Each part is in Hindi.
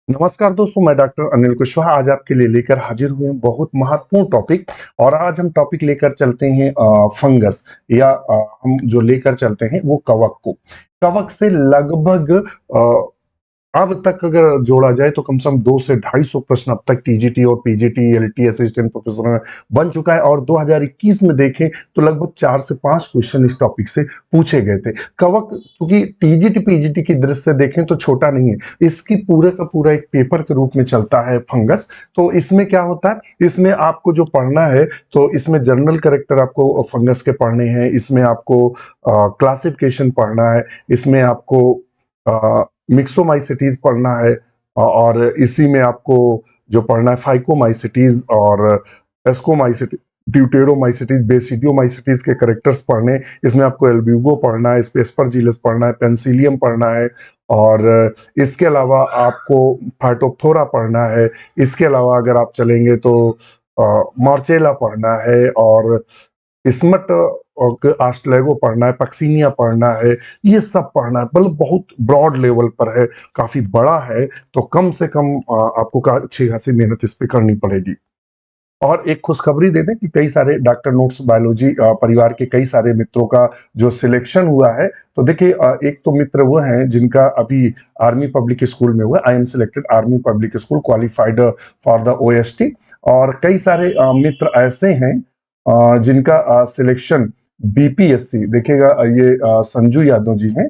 नमस्कार दोस्तों, मैं डॉक्टर अनिल कुशवाहा आज आपके लिए लेकर हाजिर हुए हैं बहुत महत्वपूर्ण टॉपिक। और आज हम टॉपिक लेकर चलते हैं फंगस या हम जो लेकर चलते हैं वो कवक को। कवक से लगभग अब तक अगर जोड़ा जाए तो कम से कम 2 से 250 प्रश्न अब तक टीजीटी और पीजीटी एलटी असिस्टेंट प्रोफेसर में बन चुका है। और 2021 में देखें तो लगभग 4 से 5 क्वेश्चन इस टॉपिक से पूछे गए थे। कवक चूंकि टीजीटी पीजीटी की दृष्टि से देखें तो छोटा नहीं है, इसकी पूरे का पूरा एक पेपर के रूप में चलता है फंगस। तो इसमें क्या होता है, इसमें आपको जो पढ़ना है तो इसमें जनरल कैरेक्टर आपको फंगस के पढ़ने हैं, इसमें आपको क्लासिफिकेशन पढ़ना है, इसमें आपको मिक्सोमाइसिटीज पढ़ना है, और इसी में आपको जो पढ़ना है फाइकोमाइसिटीज और एस्कोमाइसिटीज, ड्यूटेरोमाइसिटीज, बेसिडियोमाइसिटीज के करेक्टर्स पढ़ने। इसमें आपको एल्ब्यूगो पढ़ना है, एस्परजिलस पढ़ना है, पेंसिलियम पढ़ना है, और इसके अलावा आपको फाइटोप्थोरा पढ़ना है। इसके अलावा अगर आप चलेंगे तो मार्चेला पढ़ना है, और स्मट और आस्ट्रेगो पढ़ना है, पक्सिनिया पढ़ना है। ये सब पढ़ना है, मतलब बहुत ब्रॉड लेवल पर है, काफी बड़ा है। तो कम से कम आपको अच्छी खासी मेहनत इस पे करनी पड़ेगी। और एक खुशखबरी दे दें कि कई सारे डॉक्टर नोट्स बायोलॉजी परिवार के कई सारे मित्रों का जो सिलेक्शन हुआ है। तो देखिए, एक तो मित्र वो हैं जिनका अभी आर्मी पब्लिक स्कूल में हुआ, I am selected army public school qualified for the OST. और कई सारे मित्र ऐसे हैं जिनका सिलेक्शन बीपीएससी, देखिएगा ये संजू यादव जी हैं,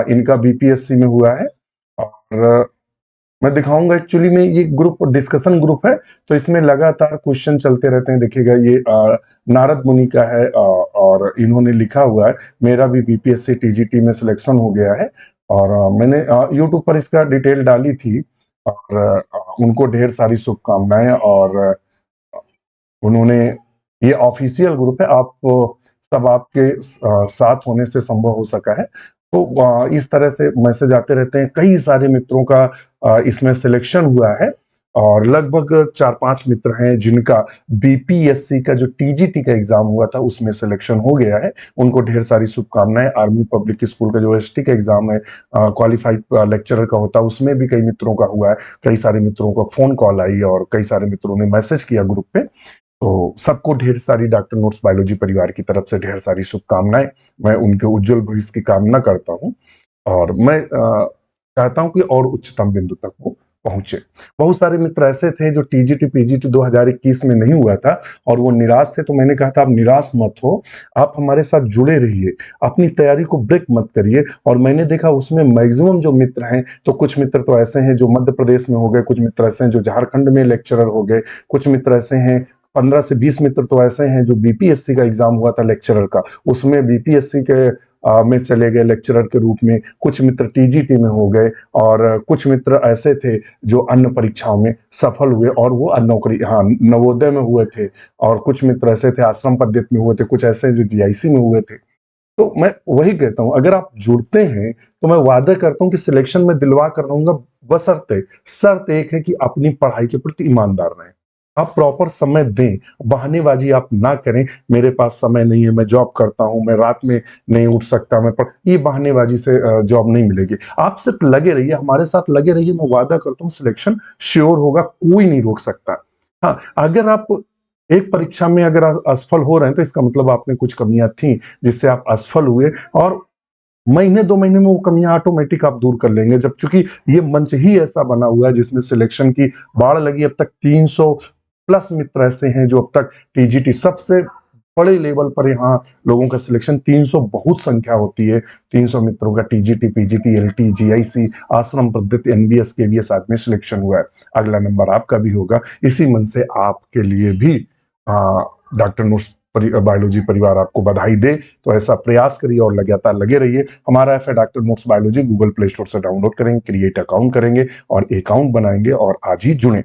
इनका बीपीएससी में हुआ है। और मैं दिखाऊंगा, एक्चुअली में ये ग्रुप डिस्कशन ग्रुप है, तो इसमें लगातार क्वेश्चन चलते रहते हैं। देखिएगा ये नारद मुनि का है, और इन्होंने लिखा हुआ है मेरा भी बीपीएससी टीजीटी में सिलेक्शन हो गया है। और मैंने यूट्यूब पर इसका डिटेल डाली थी, और उनको ढेर सारी शुभकामनाएं। और उन्होंने, ये ऑफिशियल ग्रुप है, आप सब आपके साथ होने से संभव हो सका है। तो इस तरह से मैसेज आते रहते हैं, कई सारे मित्रों का इसमें सिलेक्शन हुआ है। और लगभग 4-5 मित्र हैं जिनका बीपीएससी का जो टीजीटी का एग्जाम हुआ था उसमें सिलेक्शन हो गया है। उनको ढेर सारी शुभकामनाएं। आर्मी पब्लिक स्कूल का जो एसटी का एग्जाम है, क्वालिफाइड लेक्चरर का होता है, उसमें भी कई मित्रों का हुआ है। कई सारे मित्रों का फोन कॉल आई और कई सारे मित्रों ने मैसेज किया ग्रुप पे। तो सबको ढेर सारी डॉक्टर नोट्स बायोलॉजी परिवार की तरफ से ढेर सारी शुभकामनाएं। मैं उनके उज्जवल भविष्य की कामना करता हूं, और मैं चाहता हूं कि और उच्चतम बिंदु तक वो पहुंचे। बहुत सारे मित्र ऐसे थे जो टीजीटी पीजीटी 2021 में नहीं हुआ था और वो निराश थे, तो मैंने कहा था आप निराश मत हो, आप हमारे साथ जुड़े रहिए, अपनी तैयारी को ब्रेक मत करिए। और मैंने देखा उसमें मैक्सिमम जो मित्र हैं, तो कुछ मित्र तो ऐसे हैं जो मध्य प्रदेश में हो गए, कुछ मित्र ऐसे हैं जो झारखंड में लेक्चरर हो गए, कुछ मित्र ऐसे हैं, 15 से 20 मित्र तो ऐसे हैं जो बीपीएससी का एग्जाम हुआ था लेक्चरर का, उसमें बीपीएससी के में चले गए लेक्चरर के रूप में। कुछ मित्र टीजीटी में हो गए, और कुछ मित्र ऐसे थे जो अन्य परीक्षाओं में सफल हुए और वो नौकरी, हाँ, नवोदय में हुए थे। और कुछ मित्र ऐसे थे आश्रम पद्धति में हुए थे, कुछ ऐसे जो जीआईसी में हुए थे। तो मैं वही कहता हूं, अगर आप जुड़ते हैं तो मैं वादा करता हूं कि सिलेक्शन में दिलवा कर रहूंगा, बशर्ते शर्त एक है कि अपनी पढ़ाई के प्रति ईमानदार रहें, आप प्रॉपर समय दें, बहानेबाजी आप ना करें। मेरे पास समय नहीं है, मैं जॉब करता हूं, मैं रात में नहीं उठ सकता, ये बहानेबाजी से जॉब नहीं मिलेगी। आप सिर्फ लगे रहिए, हमारे साथ लगे रहिए, मैं वादा करता हूं सिलेक्शन श्योर होगा, कोई नहीं रोक सकता। हाँ, अगर आप एक परीक्षा में अगर असफल हो रहे हैं तो इसका मतलब आप में कुछ कमियां थी जिससे आप असफल हुए, और महीने 2 महीने में वो कमियां ऑटोमेटिक आप दूर कर लेंगे। जब चूंकि ये मंच ही ऐसा बना हुआ है जिसमें सिलेक्शन की बाढ़ लगी, अब तक 300 प्लस मित्र ऐसे हैं जो अब तक टीजीटी, सबसे बड़े लेवल पर यहाँ लोगों का सिलेक्शन 300 बहुत संख्या होती है। 300 मित्रों का टीजीटी पीजीटी एलटी जीआईसी आश्रम पद्धति एनबीएस केवीएस आज में सिलेक्शन हुआ है। अगला नंबर आपका भी होगा। इसी मन से आपके लिए भी डॉक्टर नोट्स बायोलॉजी परिवार आपको बधाई दे। तो ऐसा प्रयास करिए और लगातार लगे रहिए। हमारा ऐप है doctor notes biology, Google play store से डाउनलोड करेंगे, क्रिएट अकाउंट करेंगे और अकाउंट बनाएंगे और आज ही जुड़े।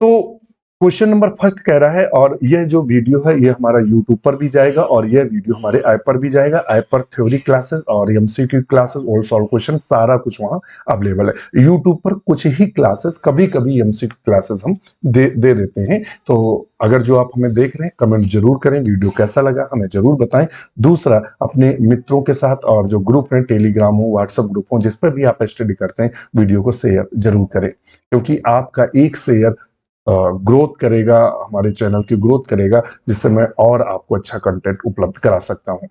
तो क्वेश्चन नंबर फर्स्ट कह रहा है, और यह जो वीडियो है ये हमारा यूट्यूब पर भी जाएगा और यह वीडियो हमारे ऐप पर भी जाएगा। ऐप पर थ्योरी क्लासेस और एमसीक्यू क्लासेस और सॉल्व क्वेश्चन सारा कुछ वहां अवेलेबल है। यूट्यूब पर कुछ ही क्लासेस, कभी कभी एमसीक्यू क्लासेस हम दे देते हैं। तो अगर जो आप हमें देख रहे हैं, कमेंट जरूर करें, वीडियो कैसा लगा हमें जरूर बताएं। दूसरा, अपने मित्रों के साथ और जो ग्रुप है, टेलीग्राम हो, व्हाट्सएप ग्रुप हो, जिस पर भी आप स्टडी करते हैं, वीडियो को शेयर जरूर करें, क्योंकि आपका एक शेयर ग्रोथ करेगा, हमारे चैनल की ग्रोथ करेगा, जिससे मैं और आपको अच्छा कंटेंट उपलब्ध करा सकता हूं।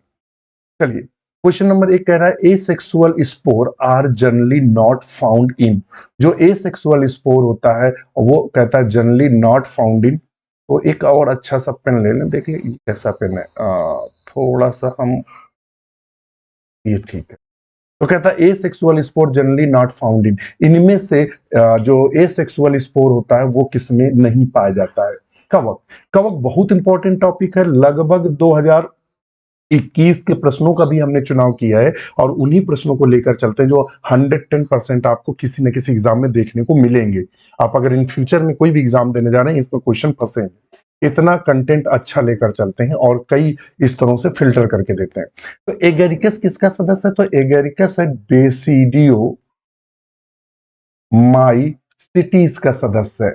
चलिए, क्वेश्चन नंबर 1 कह रहा है a sexual spore are generally not found in. जो ए सेक्सुअल स्पोर होता है वो कहता है जनरली नॉट फाउंड इन। तो एक और अच्छा सा पेन ले लें, देख लें कैसा पेन है, थोड़ा सा हम, ये ठीक है। तो कहता है a sexual spore generally not found इन, इनमें से जो ए सेक्सुअल स्पोर होता है वो किसमें नहीं पाया जाता है? कवक। कवक बहुत इंपॉर्टेंट टॉपिक है, लगभग 2021 के प्रश्नों का भी हमने चुनाव किया है और उन्हीं प्रश्नों को लेकर चलते हैं जो 110% आपको किसी न किसी एग्जाम में देखने को मिलेंगे। आप अगर इन फ्यूचर में कोई भी एग्जाम देने जा रहे हैं, इसमें क्वेश्चन फंसे हैं, इतना कंटेंट अच्छा लेकर चलते हैं और कई इस तरह से फिल्टर करके देते हैं। तो एगेरिकस किसका सदस्य है? तो एगेरिकस है बेसिडियो माइसिटीज का सदस्य है।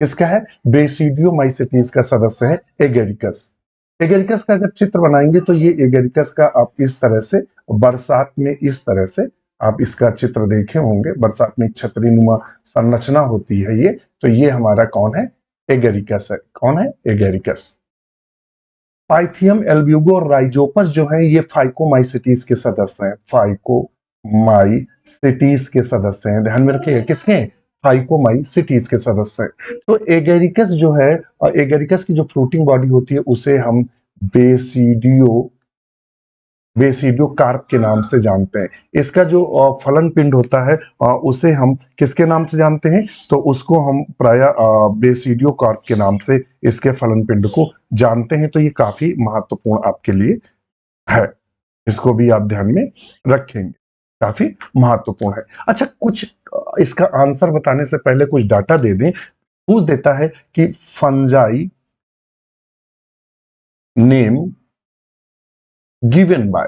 किसका है? बेसिडियो माइसिटीज का सदस्य है एगेरिकस। एगेरिकस का अगर चित्र बनाएंगे तो ये एगेरिकस का आप इस तरह से, बरसात में इस तरह से आप इसका चित्र देखे होंगे, बरसात में छतरी नुमा संरचना होती है ये। तो ये हमारा कौन है? एगेरिकस है। कौन है? एगेरिकस। पाइथियम, एल्ब्यूगो और राइजोपस जो है ये फाइकोमाइसिटीज के सदस्य हैं। फाइकोमाइसिटीज के सदस्य हैं, ध्यान में रखिएगा, किसके? फाइकोमाइसिटीज के सदस्य हैं। तो एगेरिकस जो है, एगेरिकस की जो फ्रूटिंग बॉडी होती है उसे हम बेसिडियो बेसिडियो कार्प के नाम से जानते हैं। इसका जो फलन पिंड होता है उसे हम किसके नाम से जानते हैं? तो उसको हम प्राय बेसिडियो कार्प के नाम से इसके फलन पिंड को जानते हैं। तो ये काफी महत्वपूर्ण आपके लिए है, इसको भी आप ध्यान में रखेंगे, काफी महत्वपूर्ण है। अच्छा, कुछ इसका आंसर बताने से पहले कुछ डाटा दे दें। पूछ देता है कि fungi name given by,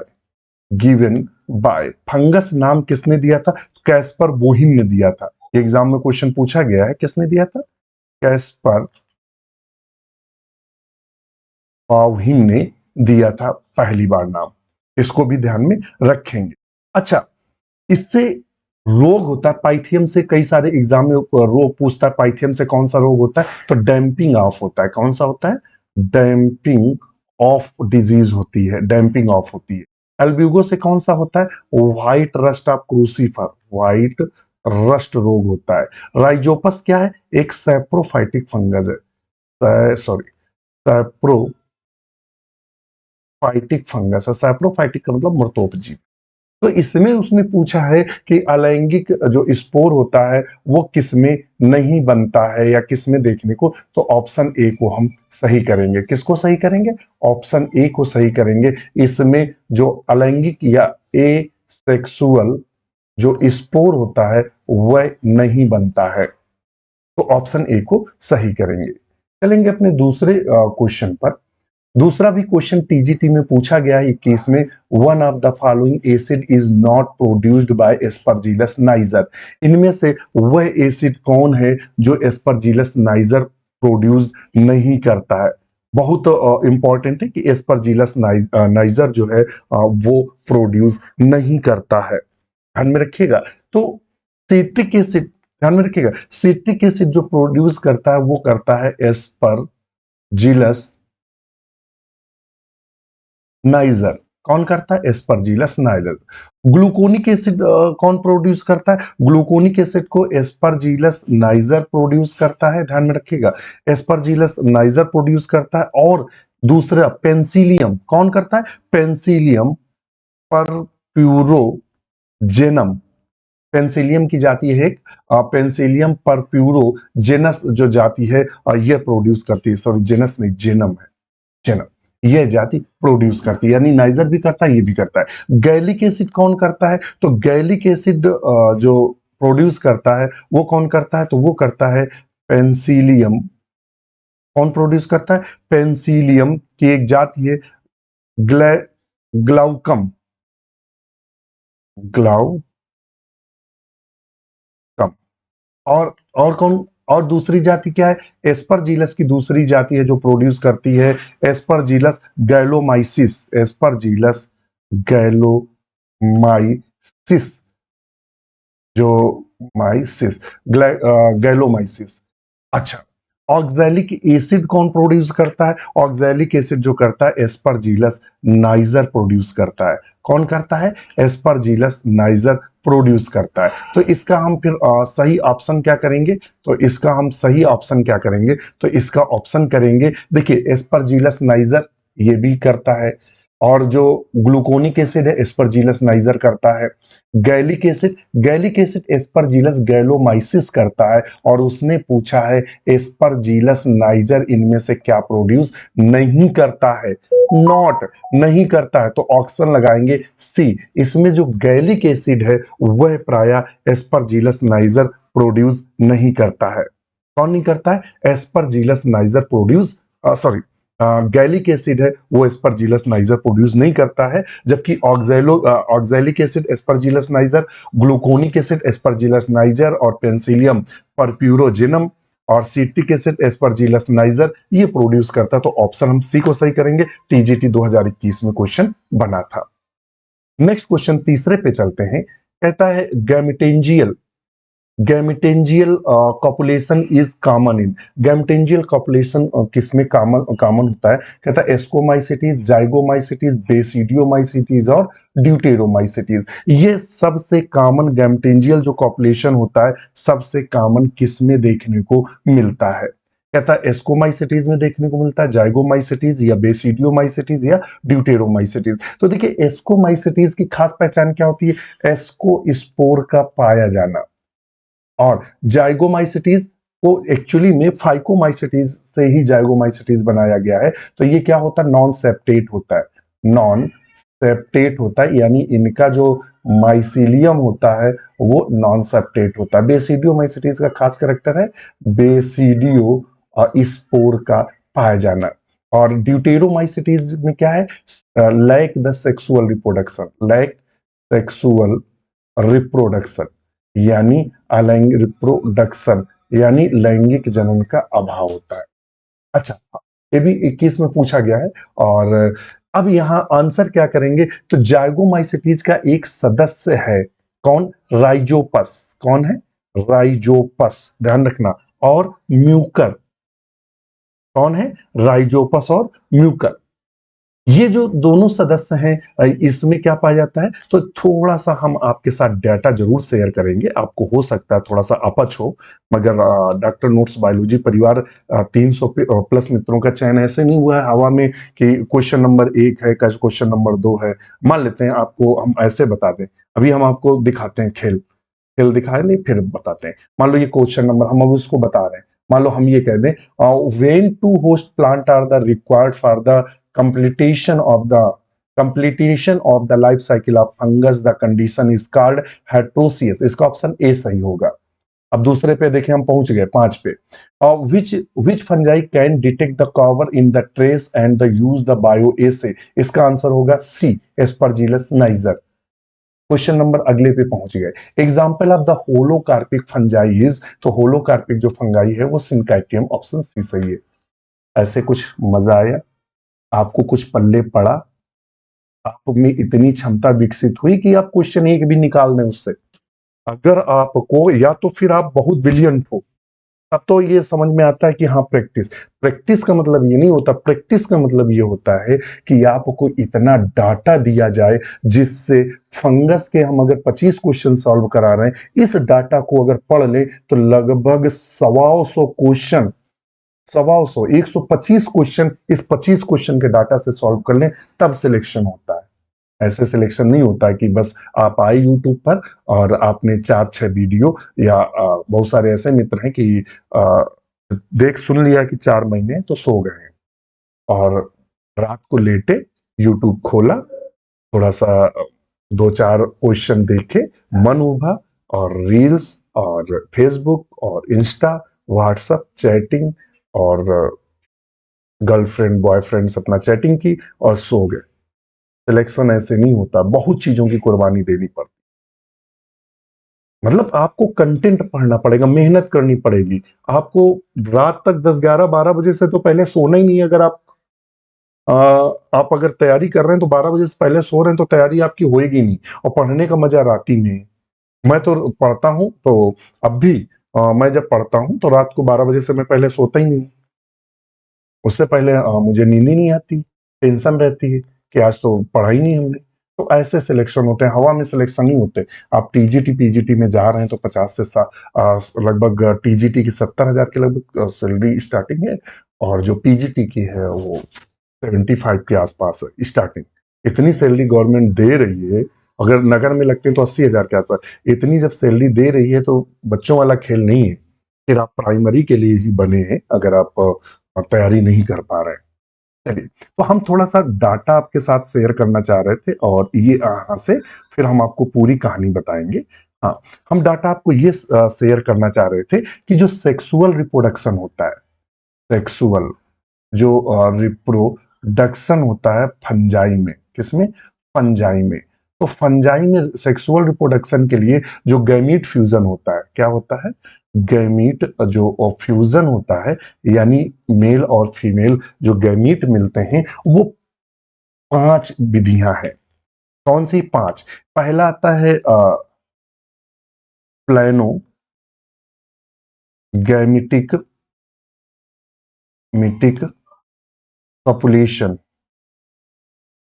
given by, fungus नाम किसने दिया था? कैस्पर बोहिम ने दिया था। एग्जाम में क्वेश्चन पूछा गया है, किसने दिया था? कैस्पर बोहिम ने दिया था पहली बार नाम। इसको भी ध्यान में रखेंगे। अच्छा, इससे रोग होता है पाइथियम से, कई सारे एग्जाम में रोग पूछता है पाइथियम से कौन सा रोग होता है? तो डैम्पिंग ऑफ होता है। कौन सा होता है? डैम्पिंग ऑफ डिजीज होती है, डैम्पिंग ऑफ होती है। एल्ब्यूगो से कौन सा होता है? White rust of crucifer, white rust रोग होता है। राइजोपस क्या है? एक सैप्रोफाइटिक फंगस है, सॉरी, सैप्रोफाइटिक फंगस है। सैप्रोफाइटिक का मतलब मृतोपजीवी। तो इसमें उसने पूछा है कि अलैंगिक जो स्पोर होता है वो किसमें नहीं बनता है या किसमें देखने को, तो ऑप्शन ए को हम सही करेंगे। किसको सही करेंगे? ऑप्शन ए को सही करेंगे। इसमें जो अलैंगिक या ए सेक्सुअल जो स्पोर होता है वह नहीं बनता है, तो ऑप्शन ए को सही करेंगे। चलेंगे अपने दूसरे क्वेश्चन पर। दूसरा भी क्वेश्चन टीजीटी में पूछा गया है 21 में। One of the following acid is not produced by Aspergillus niger. इनमें से वह एसिड कौन है जो एस्परजिलस नाइजर प्रोड्यूस नहीं करता है? बहुत इंपॉर्टेंट है कि एस्परजिलस नाइजर जो है वो प्रोड्यूस नहीं करता है, ध्यान में रखिएगा। तो सिट्रिक एसिड, ध्यान में रखिएगा, सिट्रिक एसिड जो प्रोड्यूस करता है वो करता है एस्परजिलस नाइजर। कौन करता है? Aspergillus niger. ग्लूकोनिक एसिड कौन प्रोड्यूस करता है? ग्लूकोनिक एसिड को एस्परजिलस नाइजर प्रोड्यूस करता है, ध्यान में रखिएगा, एस्परजिलस नाइजर प्रोड्यूस करता है। और दूसरा पेंसिलियम कौन करता है? पेंसिलियम परप्यूरोजेनम, पेंसिलियम की जाति है एक, पेंसिलियम परप्यूरोजेनस जो जाति है यह प्रोड्यूस करती है, सॉरी जेनस नहीं, जेनम है, जेनम, यह जाति प्रोड्यूस करती है। यानी नाइजर भी करता है, ये भी करता है। गैलिक एसिड कौन करता है? तो गैलिक एसिड जो प्रोड्यूस करता है वो कौन करता है? तो वो करता है पेंसिलियम कौन प्रोड्यूस करता है? पेंसिलियम की एक जाति है ग्लै ग्लाउकम, ग्लाउकम। और कौन? और दूसरी जाति क्या है? एस्परजिलस की दूसरी जाति है जो प्रोड्यूस करती है एस्परजिलस गैलोमाइसिस, एस्परजिलस गैलोमाइसिस, जो माइसिस, गैलोमाइसिस। अच्छा, ऑक्सैलिक एसिड कौन प्रोड्यूस करता है? ऑक्सैलिक एसिड जो करता है एस्परजिलस नाइजर प्रोड्यूस करता है। कौन करता है? एस्परजिलस नाइजर प्रोड्यूस करता है। तो इसका हम फिर सही ऑप्शन क्या करेंगे? तो इसका हम सही ऑप्शन क्या करेंगे? तो इसका ऑप्शन करेंगे, देखिए एस्परजिलस नाइजर ये भी करता है, और जो ग्लूकोनिक एसिड है एस्परजिलस नाइजर करता है। गैलिक एसिड एस्परजिलस गैलोमाइसिस करता है, और उसने पूछा है एस्परजिलस नाइजर इनमें से क्या प्रोड्यूस नहीं करता है? नॉट, नहीं करता है। तो ऑप्शन लगाएंगे सी, इसमें जो गैलिक एसिड है वह प्राय एस्परजिलस नाइजर प्रोड्यूस नहीं करता है। कौन नहीं करता है? Aspergillus niger produce, sorry, gallic acid है वो एस्परजिलस नाइजर प्रोड्यूस नहीं करता है, जबकि oxalic acid Aspergillus niger, gluconic acid Aspergillus niger, और पेंसिलियम परप्यूरोजेनम और सिट्रिक एसिड एस्परजिलस नाइजर ये प्रोड्यूस करता है। तो ऑप्शन हम सी को सही करेंगे। टीजीटी 2021 में क्वेश्चन बना था। नेक्स्ट क्वेश्चन तीसरे पे चलते हैं। कहता है gametangial gametangial copulation is common in, gametangial copulation किसमें कॉमन होता है? कहता है एस्कोमाइसिटीज, जाइगोमाइसिटीज, बेसिडियोमाइसिटीज और ड्यूटेरोमाइसिटीज। ये सबसे कॉमन गैमेटेंजियल जो कॉपुलेशन होता है सबसे कॉमन किसमें देखने को मिलता है? कहता है एस्कोमाइसिटीज में देखने को मिलता है, जाइगोमाइसिटीज या बेसिडियोमाइसिटीज या ड्यूटेरोमाइसिटीज। तो देखिए एस्कोमाइसिटीज की खास पहचान क्या होती है? एस्कोस्पोर का पाया जाना। और जाइगोमाइसिटीज को एक्चुअली में फाइकोमाइसिटीज से ही जाइगोमाइसिटीज बनाया गया है। तो ये क्या होता है? नॉन सेप्टेट होता है, नॉन सेप्टेट होता है, यानी इनका जो माइसिलियम होता है वो नॉन सेप्टेट होता है। बेसिडियोमाइसिटीज का खास कैरेक्टर है बेसिडियो स्पोर का पाया जाना। और ड्यूटेरोमाइसिटीज में क्या है? Lack the sexual reproduction, lack sexual reproduction, यानी अलैंगिक रिप्रोडक्शन, यानी लैंगिक जनन का अभाव होता है। अच्छा, ये भी 21 में पूछा गया है। और अब यहां आंसर क्या करेंगे? तो जाइगोमाइसिटीज का एक सदस्य है, कौन? राइजोपस। कौन है? राइजोपस, ध्यान रखना। और म्यूकर, कौन है? राइजोपस और म्यूकर। ये जो दोनों सदस्य हैं इसमें क्या पाया जाता है? तो थोड़ा सा हम आपके साथ डाटा जरूर शेयर करेंगे, आपको हो सकता है थोड़ा सा अपच हो, मगर डॉक्टर नोट्स बायोलॉजी परिवार 300 प्लस मित्रों का चयन ऐसे नहीं हुआ है हवा में कि क्वेश्चन नंबर 1 है, क्वेश्चन नंबर 2 है। मान लेते हैं आपको हम ऐसे बता दें, अभी हम आपको दिखाते हैं खेल, खेल दिखाए नहीं फिर बताते हैं। मान लो ये क्वेश्चन नंबर हम अब उसको बता रहे हैं। मान लो हम ये कह दें when two host plant are the required for the completion of the completion of the life cycle of fungus, the condition is called heterosis। इसका ऑप्शन ए सही होगा। अब दूसरे पे देखें, हम पहुंच गए 5 पे। which fungi can detect the cover in the trace and the use the bioassay। इसका आंसर होगा C, Aspergillus niger. Question number अगले पे पहुंच गए। Example of the holocarpic fungi is, तो होलोकार्पिक जो फंगाई है वो सिंकाइटियम, ऑप्शन सी सही है। ऐसे कुछ मजा आया? आपको कुछ पल्ले पड़ा? आप में इतनी क्षमता विकसित हुई कि आप क्वेश्चन एक भी निकाल दें उससे? अगर आपको, या तो फिर आप बहुत ब्रिलियंट हो, तब तो ये समझ में आता है कि हाँ प्रैक्टिस, प्रैक्टिस का मतलब ये नहीं होता, प्रैक्टिस का मतलब ये होता है कि आपको इतना डाटा दिया जाए जिससे फंगस के हम अगर 25 क्वेश्चन सॉल्व करा रहे हैं, इस डाटा को अगर पढ़ ले तो लगभग 125 क्वेश्चन, 125 125 क्वेश्चन इस 25 क्वेश्चन के डाटा से सॉल्व कर लें, तब सिलेक्शन होता है। ऐसे सिलेक्शन नहीं होता है कि बस आप आए यूट्यूब पर और आपने 4-6 वीडियो, या बहुत सारे ऐसे मित्र हैं कि देख सुन लिया कि 4 महीने तो सो गए हैं, और रात को लेटे यूट्यूब खोला, थोड़ा सा 2-4 क्वेश्चन देखे, मन उभा, और रील्स और फेसबुक और इंस्टा व्हाट्सएप चैटिंग और गर्लफ्रेंड बॉयफ्रेंड अपना चैटिंग की और सो गए। सिलेक्शन ऐसे नहीं होता, बहुत चीजों की कुर्बानी देनी पड़ती। मतलब आपको कंटेंट पढ़ना पड़ेगा, मेहनत करनी पड़ेगी आपको। रात तक 10, 11, 12 बजे से तो पहले सोना ही नहीं है। अगर आ, आप अगर तैयारी कर रहे हैं तो 12 बजे से पहले सो रहे हैं तो तैयारी आपकी होएगी नहीं। और पढ़ने का मजा रात ही में है। मैं तो पढ़ता हूं तो अब भी मैं जब पढ़ता हूं तो रात को 12 बजे से मैं पहले सोता ही नहीं। उससे पहले मुझे नींद ही नहीं आती, टेंशन रहती है कि आज तो पढ़ा ही नहीं हमने। तो ऐसे सिलेक्शन होते हैं, हवा में सिलेक्शन नहीं होते। आप टीजीटी पीजीटी में जा रहे हैं तो 50 से लगभग टीजीटी की 70,000 के लगभग सैलरी स्टार्टिंग है। और जो पीजीटी की है वो 75 के आसपास है स्टार्टिंग। इतनी सैलरी गवर्नमेंट दे रही है। अगर नगर में लगते हैं तो 80,000 के आसपास। इतनी जब सैलरी दे रही है तो बच्चों वाला खेल नहीं है। फिर आप प्राइमरी के लिए ही बने हैं अगर आप तैयारी नहीं कर पा रहे हैं। चलिए, तो हम थोड़ा सा डाटा आपके साथ शेयर करना चाह रहे थे और ये यहाँ से फिर हम आपको पूरी कहानी बताएंगे। हाँ, हम डाटा आपको ये शेयर करना चाह रहे थे कि जो सेक्सुअल रिप्रोडक्शन होता है, सेक्सुअल जो रिप्रोडक्शन होता है फंजाई में, किसमें? फंजाई में। तो फंजाई में सेक्सुअल रिप्रोडक्शन के लिए जो गैमीट फ्यूजन होता है, क्या होता है? गैमीट जो फ्यूजन होता है, यानी मेल और फीमेल जो गैमीट मिलते हैं, वो 5 विधियां हैं। कौन सी 5? पहला आता है प्लेनो गैमिटिक मिटिक कॉपुलेशन।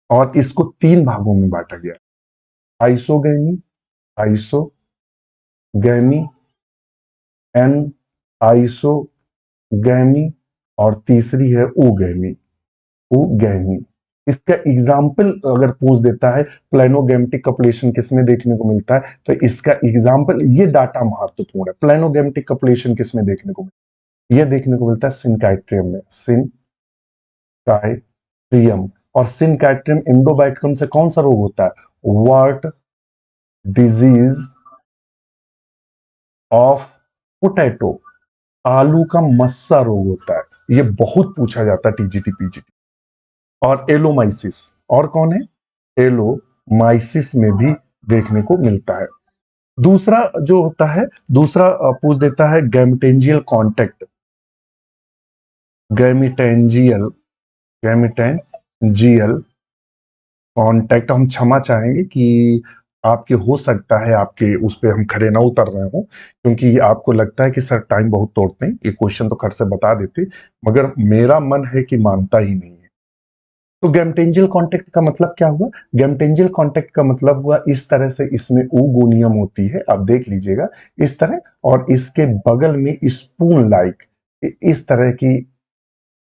और इसको 3 भागों में बांटा गया। आइसोगैमी, आइसोगैमी, एन आइसोगैमी, और तीसरी है ओगैमी, ओगैमी। इसका एग्जाम्पल अगर पूछ देता है प्लेनोगैमेटिक कॉपुलेशन किसमें देखने को मिलता है, तो इसका एग्जाम्पल, ये डाटा महत्वपूर्ण है। प्लेनोगैमेटिक कॉपुलेशन किसमें देखने को मिलता है? ये देखने को मिलता है सिनकाइट्रियम में, सिनकाइट्रियम। और सिनकाइट्रियम एंडोबाइटकम से कौन सा रोग होता है? वार्ट डिजीज ऑफ पोटैटो, आलू का मस्सा रोग होता है। ये बहुत पूछा जाता है टीजीटी पीजीटी। और एलोमाइसिस, और कौन है? एलोमाइसिस में भी देखने को मिलता है। दूसरा जो होता है, दूसरा पूछ देता है gametangial contact, gametangial, gametangial contact. हम क्षमा चाहेंगे कि आपके हो सकता है आपके उस पे हम खड़े ना उतर रहे हो, क्योंकि आपको लगता है कि सर टाइम बहुत तोड़ते हैं, ये क्वेश्चन तो खर से बता देते, मगर मेरा मन है कि मानता ही नहीं है। तो गैमटेंजियल कांटेक्ट का मतलब क्या हुआ? गैमटेंजियल कांटेक्ट का मतलब हुआ इस तरह से, इसमें ओगोनियम होती है, आप देख लीजिएगा इस तरह, और इसके बगल में स्पून लाइक इस तरह की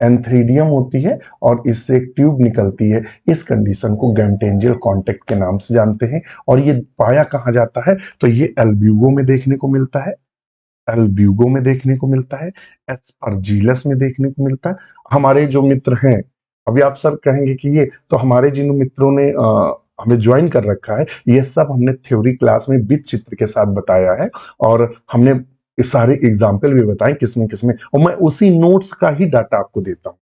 एंथ्रीडियम होती है, और इससे एक ट्यूब निकलती है। इस कंडीशन को गैमटेंजियल कांटेक्ट के नाम से जानते हैं। और ये पाया कहाँ जाता है? तो ये एल्ब्यूगो में देखने को मिलता है, एल्ब्यूगो में देखने को मिलता है, एस्परजिलस में देखने को मिलता है। हमारे जो मित्र हैं, अभी आप सर कहेंगे कि ये तो हमारे जिन मित्रों ने हमें ज्वाइन कर रखा है, ये सब हमने थ्योरी क्लास में विद चित्र के साथ बताया है, और हमने इस सारे एग्जाम्पल भी बताए किसमें किसमें, और मैं उसी नोट्स का ही डाटा आपको देता हूं।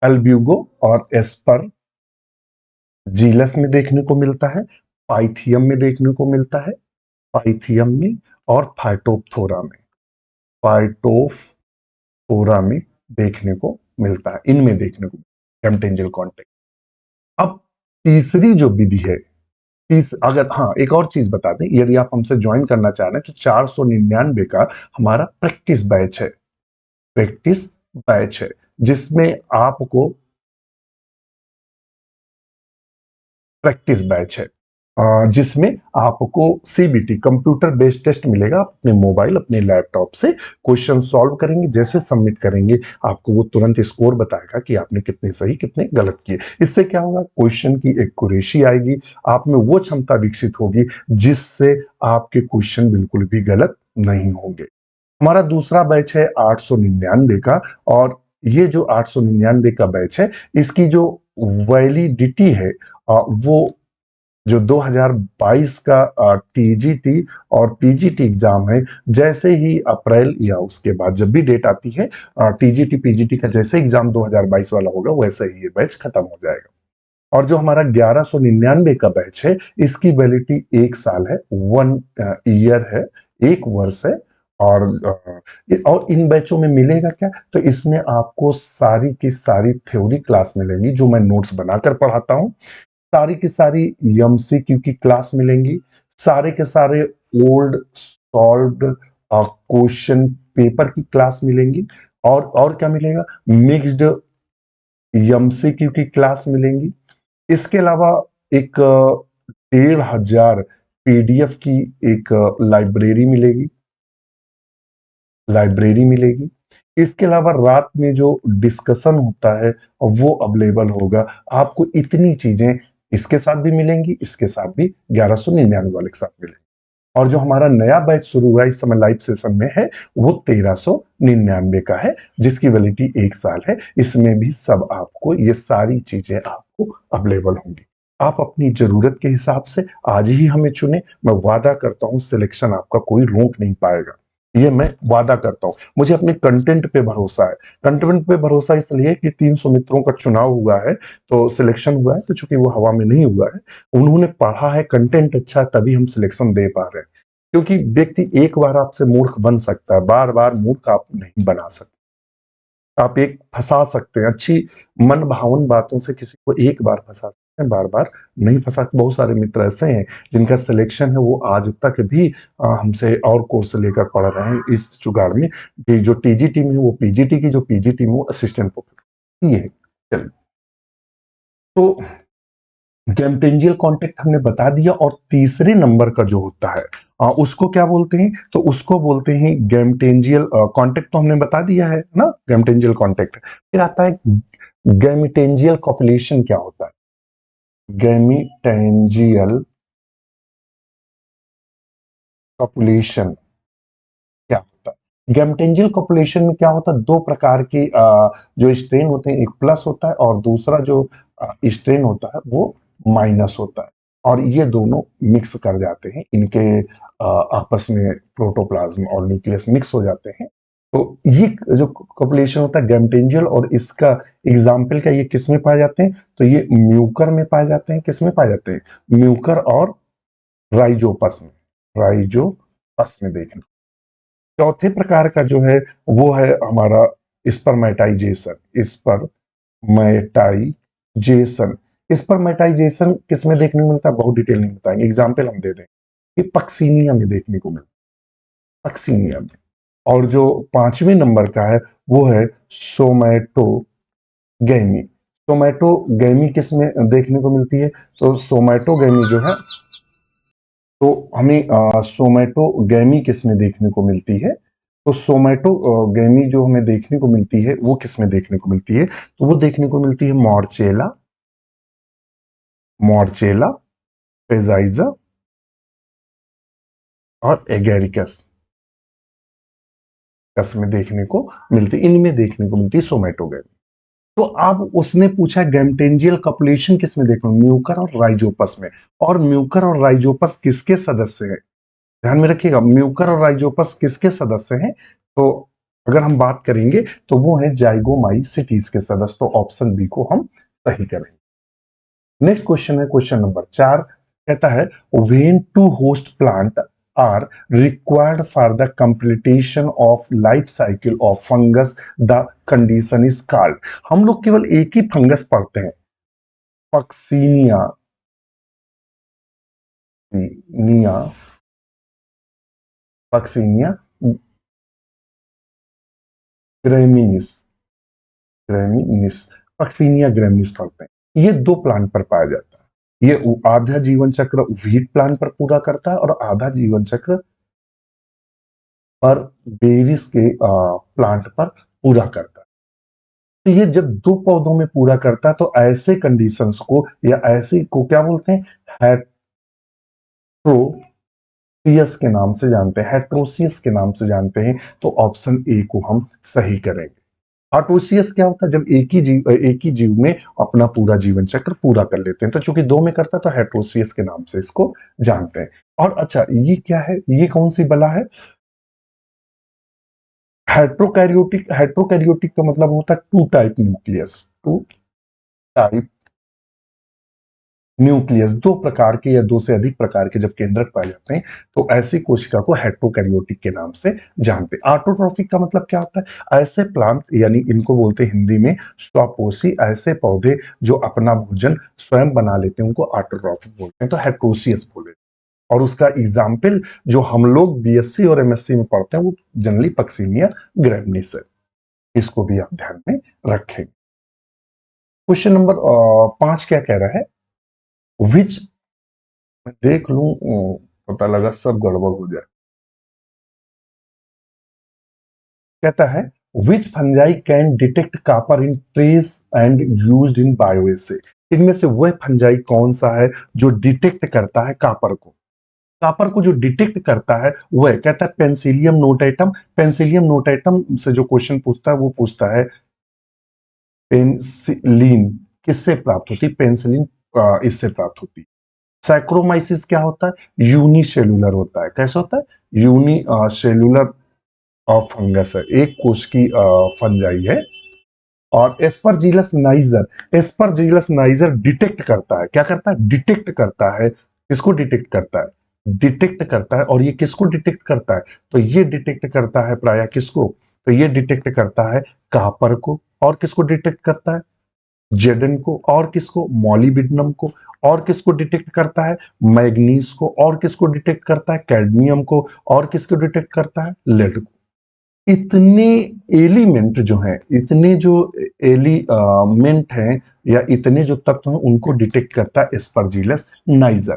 एल्ब्यूगो और एस्पर जीलस में देखने को मिलता है, पाइथियम में देखने को मिलता है, पाइथियम में, और फाइटोप्थोरा में, फाइटोप्थोरा में देखने को मिलता है, इनमें देखने को गैमटेंजियल कांटेक्ट। अब तीसरी जो विधि है, अगर हाँ एक और चीज बता दें, यदि आप हमसे ज्वाइन करना चाह रहे हैं तो 499 का हमारा प्रैक्टिस बैच है, प्रैक्टिस बैच है, जिसमें आपको प्रैक्टिस बैच है, जिसमें आपको सीबीटी कंप्यूटर बेस्ड टेस्ट मिलेगा। आप अपने मोबाइल, अपने लैपटॉप से क्वेश्चन सॉल्व करेंगे, जैसे सबमिट करेंगे आपको वो तुरंत स्कोर बताएगा कि आपने कितने सही कितने गलत किए। इससे क्या होगा? क्वेश्चन की एक्यूरेसी आएगी, आप में वो क्षमता विकसित होगी जिससे आपके क्वेश्चन बिल्कुल भी गलत नहीं होंगे। हमारा दूसरा बैच है 899 का, और ये जो 899 का बैच है, इसकी जो वैलिडिटी है वो जो 2022 का टीजीटी और पीजीटी एग्जाम है, जैसे ही अप्रैल या उसके बाद जब भी डेट आती है, टीजीटी पीजीटी का जैसे एग्जाम 2022 वाला होगा वैसे ही ये बैच खत्म हो जाएगा। और जो हमारा 1199 का बैच है, इसकी वैलिडिटी 1 साल है, 1 ईयर है, 1 वर्ष है। और और इन बैचों में मिलेगा क्या, तो इसमें आपको सारी की सारी थ्योरी क्लास मिलेंगी जो मैं नोट्स बनाकर पढ़ाता हूँ, सारी की सारी एमसीक्यू की क्लास मिलेंगी, सारे के सारे ओल्ड सॉल्व्ड क्वेश्चन पेपर की क्लास मिलेंगी। और क्या मिलेगा, मिक्स्ड एमसीक्यू की क्लास मिलेंगी। इसके अलावा एक 1500 पीडीएफ की एक लाइब्रेरी मिलेगी। इसके अलावा रात में जो डिस्कशन होता है वो अवेलेबल होगा। आपको इतनी चीजें इसके साथ भी मिलेंगी, इसके साथ भी 1199 वाले के साथ मिलेंगी। और जो हमारा नया बैच शुरू हुआ इस समय लाइव सेशन में है, वो 1399 का है, जिसकी वैलिडिटी 1 साल है। इसमें भी सब आपको ये सारी चीजें आपको अवेलेबल होंगी। आप अपनी जरूरत के हिसाब से आज ही हमें चुने। मैं वादा करता हूं सिलेक्शन आपका कोई रोक नहीं पाएगा, ये मैं वादा करता हूं। मुझे अपने कंटेंट पे भरोसा है। कंटेंट पे भरोसा इसलिए कि 300 मित्रों का चुनाव हुआ है, तो सिलेक्शन हुआ है, तो चूंकि वो हवा में नहीं हुआ है, उन्होंने पढ़ा है, कंटेंट अच्छा, तभी हम सिलेक्शन दे पा रहे हैं। क्योंकि व्यक्ति एक बार आपसे मूर्ख बन सकता है, बार बार मूर्ख आप नहीं बना सकते। आप एक फंसा सकते हैं, अच्छी मन भावन बातों से किसी को एक बार फंसा सकते हैं, बार बार नहीं फंसा। बहुत सारे मित्र ऐसे हैं जिनका सिलेक्शन है, वो आज तक भी हमसे और कोर्स लेकर पढ़ रहे हैं इस जुगाड़ में कि जो टीजीटी में है वो पीजीटी की, जो पीजीटी में वो असिस्टेंट प्रोफेसर ये है। चलिए, तो गैमटेंजियल कॉन्टेक्ट हमने बता दिया। और तीसरे नंबर का जो होता है उसको क्या बोलते हैं, तो उसको बोलते हैं गैमटेंजियल कॉन्टेक्ट। तो हमने बता दिया है ना गैमटेंजियल कॉन्टेक्ट। फिर आता है गैमिटेंजियल कॉपुलेशन। क्या होता है गैमिटेंजियल कॉपुलेशन? क्या होता है गैमटेंजियल कॉपुलेशन में? क्या होता है, दो प्रकार के जो स्ट्रेन होते हैं, एक प्लस होता है और दूसरा जो स्ट्रेन होता है वो माइनस होता है। और ये दोनों मिक्स कर जाते हैं, इनके आपस में प्रोटोप्लाज्म और न्यूक्लियस मिक्स हो जाते हैं। तो ये जो कॉपुलेशन होता है गैमटेंजियल, और इसका एग्जाम्पल क्या, ये किस में पाए जाते हैं, तो ये म्यूकर में पाए जाते हैं। किस में पाए जाते हैं, म्यूकर और राइजोपस में। राइजोपस में देखें। चौथे प्रकार का जो है वो है हमारा स्पर्मेटाइजेशन। स्पर्मेटाइजेशन स्पर्मेटाइजेशन किस में देखने को मिलता है, बहुत डिटेल नहीं बताएंगे, एग्जाम्पल हम दे दें कि पक्सीनिया में देखने को मिलता है, पक्सीनिया में। और जो 5वें नंबर का है वो है सोमैटोगैमी। सोमैटोगैमी किस में देखने को मिलती है, तो सोमैटोगैमी जो है, तो हमें सोमैटोगैमी किस में देखने को मिलती है, तो सोमैटोगैमी जो हमें देखने को मिलती है वो किस में देखने को मिलती है, तो वो देखने को मिलती है मॉर्चेला, मॉर्चेला पेजाइजा और एगेरिकस कस में देखने को मिलती, इनमें देखने को मिलती है सोमैटोगैमी। तो अब उसने पूछा गैमटेंजियल कॉपुलेशन किस में देखने, म्यूकर और राइजोपस में। और म्यूकर और राइजोपस किसके सदस्य हैं, ध्यान में रखिएगा, म्यूकर और राइजोपस किसके सदस्य हैं, तो अगर हम बात करेंगे तो वो है जाइगोमाइसिटीज के सदस्य। तो ऑप्शन बी को हम सही करेंगे। नेक्स्ट क्वेश्चन है क्वेश्चन नंबर 4। कहता है when two host plant are required for the completion of life cycle of fungus the condition is called. हम लोग केवल एक ही फंगस पढ़ते हैं, पक्सीनिया निया पक्सीनिया ग्रेमिनिस, ग्रेमिनिस पक्सीनिया ग्रेमिनिस पढ़ते हैं। ये दो प्लांट पर पाया जाता है। ये आधा जीवन चक्र व्हीट प्लांट पर पूरा करता है और आधा जीवन चक्र पर बेरिस के प्लांट पर पूरा करता है। तो ये जब दो पौधों में पूरा करता है तो ऐसे कंडीशंस को या ऐसे को क्या बोलते हैं, हेट्रोसियस के नाम से जानते हैं, हेट्रोसियस के नाम से जानते हैं। तो ऑप्शन ए को हम सही करेंगे। ऑटोसियस क्या होता है? जब एक ही जीव में अपना पूरा जीवन चक्र पूरा कर लेते हैं। तो चूंकि दो में करता है तो हेट्रोसियस के नाम से इसको जानते हैं। और अच्छा, ये क्या है? ये कौन सी बला है? हेट्रोकैरियोटिक। हेट्रोकैरियोटिक का मतलब होता है two type nucleus. Two type nucleus, दो प्रकार के या दो से अधिक प्रकार के जब केंद्रक पाए जाते हैं तो ऐसी कोशिका को हेट्रोकैरियोटिक के नाम से जानते हैं। ऑटोट्रॉफिक का मतलब क्या होता है? ऐसे प्लांट, यानी इनको बोलते हैं हिंदी में स्वपोषी, ऐसे पौधे जो अपना भोजन स्वयं बना लेते हैं उनको ऑटोट्रॉफिक बोलते हैं। तो हेट्रोसियस बोले। और उसका एग्जाम्पल जो हम लोग बीएससी और एमएससी में पढ़ते हैं वो जनरली पक्सिनिया ग्रैमिनीस है। इसको भी आप ध्यान में रखें। क्वेश्चन नंबर 5 क्या कह रहा है? विच, मैं देख लूं, पता लगा सब गड़बड़ हो जाए। कहता है which fungi can detect copper in trace and used in bioassay. इनमें से वह फंजाई कौन सा है जो डिटेक्ट करता है कॉपर को? कॉपर को जो डिटेक्ट करता है वह, कहता है पेंसिलियम नोटेटम। पेंसिलियम नोटेटम से जो क्वेश्चन पूछता है वो पूछता है पेंसिलिन किससे प्राप्त होती? पेंसिलिन इससे प्राप्त होती। सैक्रोमाइसिस क्या होता है? यूनिसेलुलर होता है। कैसे होता है? यूनि सेलुलर फंगस है, एक कोश की फंजाई है। और Aspergillus niger, Aspergillus niger detect करता है। क्या करता है? डिटेक्ट करता है। किसको डिटेक्ट करता है? डिटेक्ट करता है। और ये किसको डिटेक्ट करता है? तो ये डिटेक्ट करता है प्राय किसको? तो ये डिटेक्ट करता है कॉपर को। और किसको डिटेक्ट करता है? जेडन को। और किसको? मॉलिब्डेनम को। और किसको डिटेक्ट करता है? मैग्नीज को। और किसको डिटेक्ट करता है? कैडमियम को। और किसको डिटेक्ट करता है? लेड को। इतने एलिमेंट जो हैं, इतने जो एलिमेंट हैं या इतने जो तत्व हैं उनको डिटेक्ट करता है एस्परजिलस नाइजर।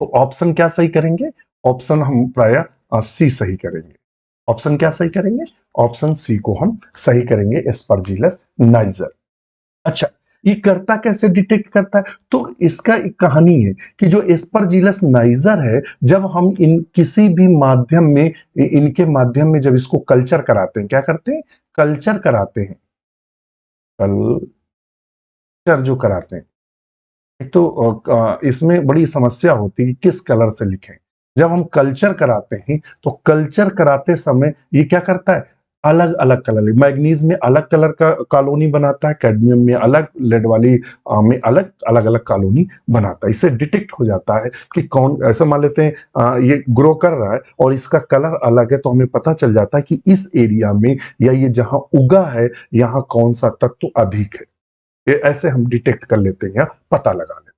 तो ऑप्शन क्या सही करेंगे? ऑप्शन हम प्राय सी सही करेंगे। ऑप्शन क्या सही करेंगे? ऑप्शन सी को हम सही करेंगे, एस्परजिलस नाइजर। अच्छा, ये करता कैसे, डिटेक्ट करता है? तो इसका एक कहानी है कि जो एस्परजिलस नाइजर है, जब हम इन किसी भी माध्यम में, इनके माध्यम में जब इसको कल्चर कराते हैं, क्या करते हैं? कल्चर कराते हैं। कल्चर जो कराते हैं, एक तो इसमें बड़ी समस्या होती है कि किस कलर से लिखें। जब हम कल्चर कराते हैं तो कल्चर कराते समय ये क्या करता है? अलग अलग कलर, मैग्नीज में अलग कलर का कॉलोनी बनाता है, कैडमियम में अलग, लेड वाली में अलग, अलग अलग कॉलोनी बनाता है। इससे डिटेक्ट हो जाता है कि कौन, ऐसा मान लेते हैं ये ग्रो कर रहा है और इसका कलर अलग है, तो हमें पता चल जाता है कि इस एरिया में या ये जहां उगा है यहाँ कौन सा तत्व अधिक है। ये ऐसे हम डिटेक्ट कर लेते हैं या पता लगा लेते हैं।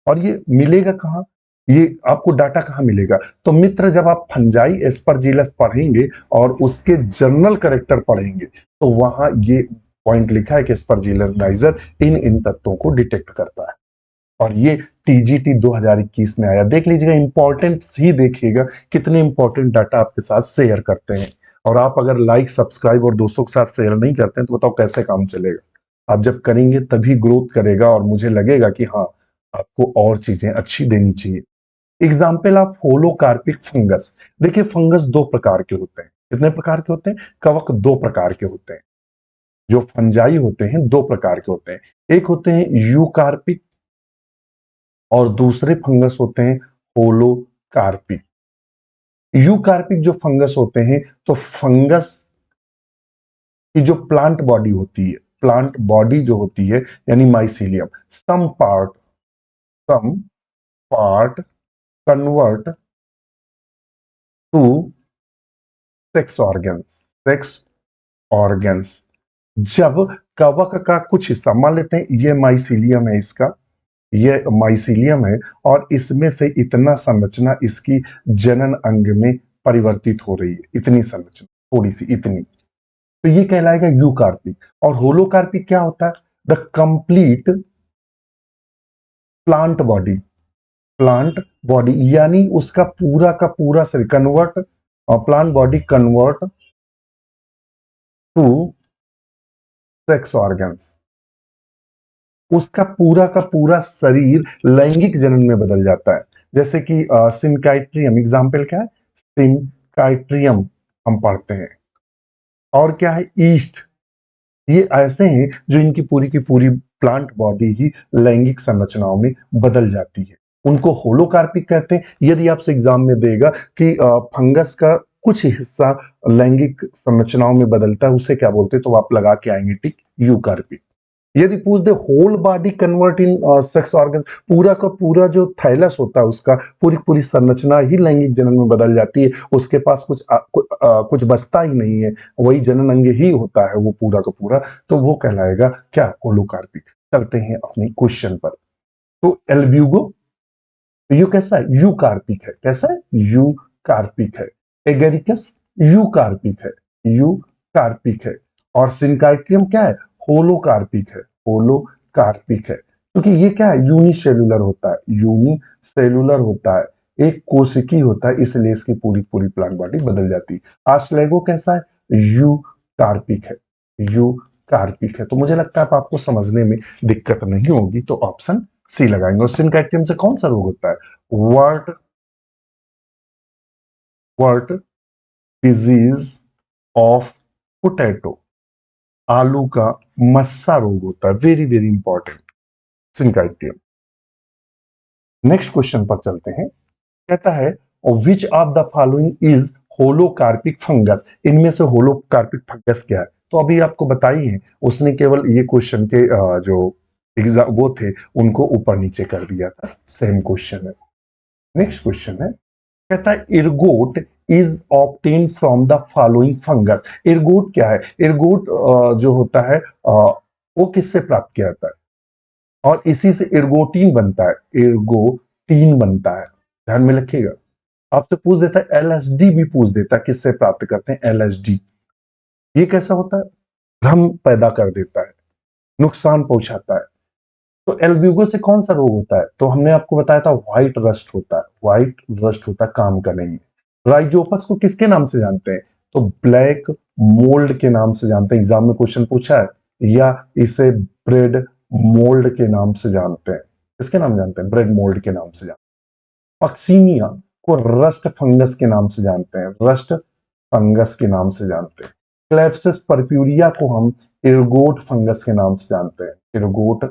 और ये मिलेगा कहाँ? ये आपको डाटा कहाँ मिलेगा? तो मित्र, जब आप फंजाई एस्परजिलस पढ़ेंगे और उसके जर्नल करेक्टर पढ़ेंगे तो वहां ये पॉइंट लिखा है कि एस्परजिलस नाइजर इन इन तत्वों को डिटेक्ट करता है। और ये टीजीटी 2021 में आया। देख लीजिएगा, इंपॉर्टेंट ही देखिएगा कितने इंपॉर्टेंट डाटा आपके साथ शेयर करते हैं। और आप अगर लाइक, सब्सक्राइब और दोस्तों के साथ शेयर नहीं करते हैं तो बताओ कैसे काम चलेगा? आप जब करेंगे तभी ग्रोथ करेगा और मुझे लगेगा कि हाँ, आपको और चीजें अच्छी देनी चाहिए। Example of holocarpic fungus. देखिए, फंगस दो प्रकार के होते हैं। कितने प्रकार के होते हैं? कवक दो प्रकार के होते हैं। जो फंजाई होते हैं दो प्रकार के होते हैं। एक होते हैं यूकार्पिक और दूसरे फंगस होते हैं होलोकार्पिक। यूकार्पिक जो फंगस होते हैं, तो फंगस की जो प्लांट बॉडी होती है, प्लांट बॉडी जो होती है यानी mycelium, some part convert to sex organs, sex organs. जब कवक का कुछ हिस्सा, मान लेते हैं ये माइसीलियम है, इसका ये माइसीलियम है और इसमें से इतना संरचना इसकी जनन अंग में परिवर्तित हो रही है, इतनी संरचना, थोड़ी सी इतनी, तो ये कहलाएगा यूकार्पिक। और होलोकार्पिक क्या होता है? The complete plant body, plant body यानी उसका पूरा का पूरा शरीर, convert, plant body convert to sex organs. उसका पूरा का पूरा शरीर लैंगिक जनन में बदल जाता है। जैसे कि सिनकाइट्रियम, एग्जाम्पल क्या है? सिनकाइट्रियम हम पढ़ते हैं। और क्या है? ईस्ट, ये ऐसे हैं जो इनकी पूरी की पूरी प्लांट बॉडी ही लैंगिक संरचनाओं में बदल जाती है। उनको होलोकार्पिक कहते हैं। यदि आपसे एग्जाम में देगा कि फंगस का कुछ हिस्सा लैंगिक संरचनाओं में बदलता है, उसे क्या बोलते हैं, तो आप लगा के आएंगे टिक यूकार्पिक। यदि पूछ दे whole body convert in sex organ, पूरा का पूरा जो थैलस होता है उसका पूरी पूरी संरचना ही लैंगिक जनन में बदल जाती है, उसके पास कुछ बचता ही नहीं है, वही जनन अंग ही होता है वो पूरा का पूरा, तो वो कहलाएगा क्या, होलोकार्पिक। चलते हैं अपने क्वेश्चन पर। तो एल्ब्यूगो, यू कैसा है, यू कार्पिक है। कैसा है, यू कार्पिक है। एगेरिकस यू कार्पिक है, यू कार्पिक है। और सिंकाइट्रियम क्या है, होलोकार्पिक है, होलोकार्पिक है। क्योंकि ये क्या है, यूनिसेलुलर होता है, यूनिसेलुलर होता है, एक कोशिकी होता है, इसलिए इसकी पूरी पूरी प्लांट बॉडी बदल जाती है। आश्लेगो कैसा है, यू कार्पिक है, यू कार्पिक है। तो मुझे लगता है आपको समझने में दिक्कत नहीं होगी, तो ऑप्शन सी लगाएंगे। और सिनकाइटियम से कौन सा रोग होता है, wart wart disease of potato, आलू का मस्सा रोग होता है, very very important, syncytium. Next question पर चलते हैं। कहता है which of the following is holocarpic fungus, इनमें से होलोकार्पिक फंगस क्या है। तो अभी आपको बताई है, उसने केवल ये क्वेश्चन के जो एग्जाम वो थे उनको ऊपर नीचे कर दिया था, सेम क्वेश्चन है। नेक्स्ट क्वेश्चन है, कहता है इरगोट is obtain from the following fungus. इरगोट क्या है, इरगोट जो होता है वो किससे प्राप्त किया जाता है, और इसी से इरगोटीन बनता है, इरगोटीन बनता है, ध्यान में रखिएगा। आपसे पूछ देता है एलएसडी भी पूछ देता है, किससे प्राप्त करते हैं, एलएसडी। ये कैसा होता है, भ्रम पैदा कर देता है, नुकसान पहुंचाता है। तो एल्ब्यूगो से कौन सा रोग होता है, तो हमने आपको बताया था व्हाइट रस्ट होता है, व्हाइट रस्ट होता है, काम का नहीं है। राइजोपस को किसके नाम से जानते हैं, तो ब्लैक मोल्ड के नाम से जानते हैं, एग्जाम में क्वेश्चन पूछा है, या इसे ब्रेड मोल्ड के नाम से जानते हैं। किसके नाम जानते हैं, ब्रेड मोल्ड के नाम से जानते हैं। पक्सीनिया को रस्ट फंगस के नाम से जानते हैं, रस्ट फंगस के नाम से जानते हैं। क्लेप्सिस परप्यूरिया को हम इरगोट फंगस के नाम से जानते हैं, इरगोट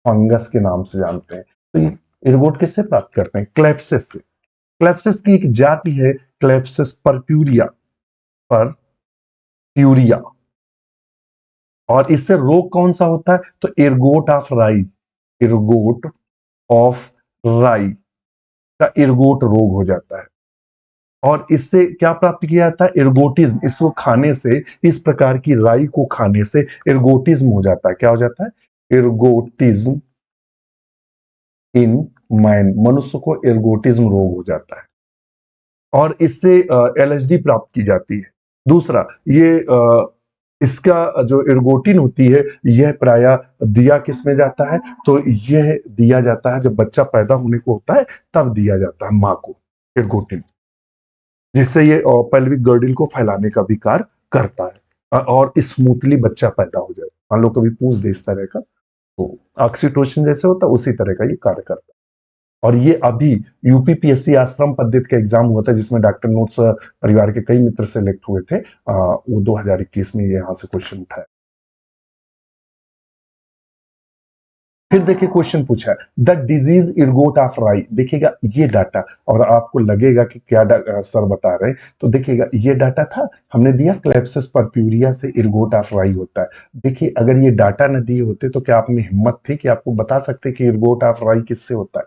फंगस के नाम से जानते हैं। तो ये इरगोट किससे प्राप्त करते हैं, क्लेप्सिस से। क्लेप्सिस की एक जाति है क्लेप्सिस परप्यूरिया, परप्यूरिया। और इससे रोग कौन सा होता है, तो इरगोट ऑफ राई, इरगोट ऑफ राई का इरगोट रोग हो जाता है। और इससे क्या प्राप्त किया जाता है, इरगोटिज्म, इसको खाने से, इस प्रकार की राई को खाने से इरगोटिज्म हो जाता है। क्या हो जाता है, इरगोटिज्म इन मैन, मनुष्य को इरगोटिज्म रोग हो जाता है, और इससे एलएसडी प्राप्त की जाती है। दूसरा, ये इसका जो इरगोटिन होती है, यह प्राय दिया किस में जाता है, तो यह दिया जाता है जब बच्चा पैदा होने को होता है, तब दिया जाता है मां को इरगोटिन, जिससे ये पेल्विक गर्डल को फैलाने का भी कार्य करता है, और स्मूथली बच्चा पैदा हो जाए। मान लो कभी पूछ दे इस तरह का, तो ऑक्सीटोसिन जैसे होता है उसी तरह का ये कार्य करता है। और ये अभी यूपीपीएससी आश्रम पद्धति का एग्जाम हुआ था, जिसमें डॉक्टर नोट्स परिवार के कई मित्र सेलेक्ट हुए थे, वो 2021 में यहाँ से क्वेश्चन उठाया। फिर देखिए क्वेश्चन पूछा है, द डिजीज इरगोट ऑफ राई। देखिएगा ये डाटा, और आपको लगेगा कि क्या सर बता रहे हैं, तो देखिएगा ये डाटा था, हमने दिया क्लेप्सिस परप्यूरिया से इरगोट ऑफ राई होता है। देखिए अगर ये डाटा न दिए होते तो क्या आप में हिम्मत थी कि आपको बता सकते कि इरगोट ऑफ राई किससे होता है।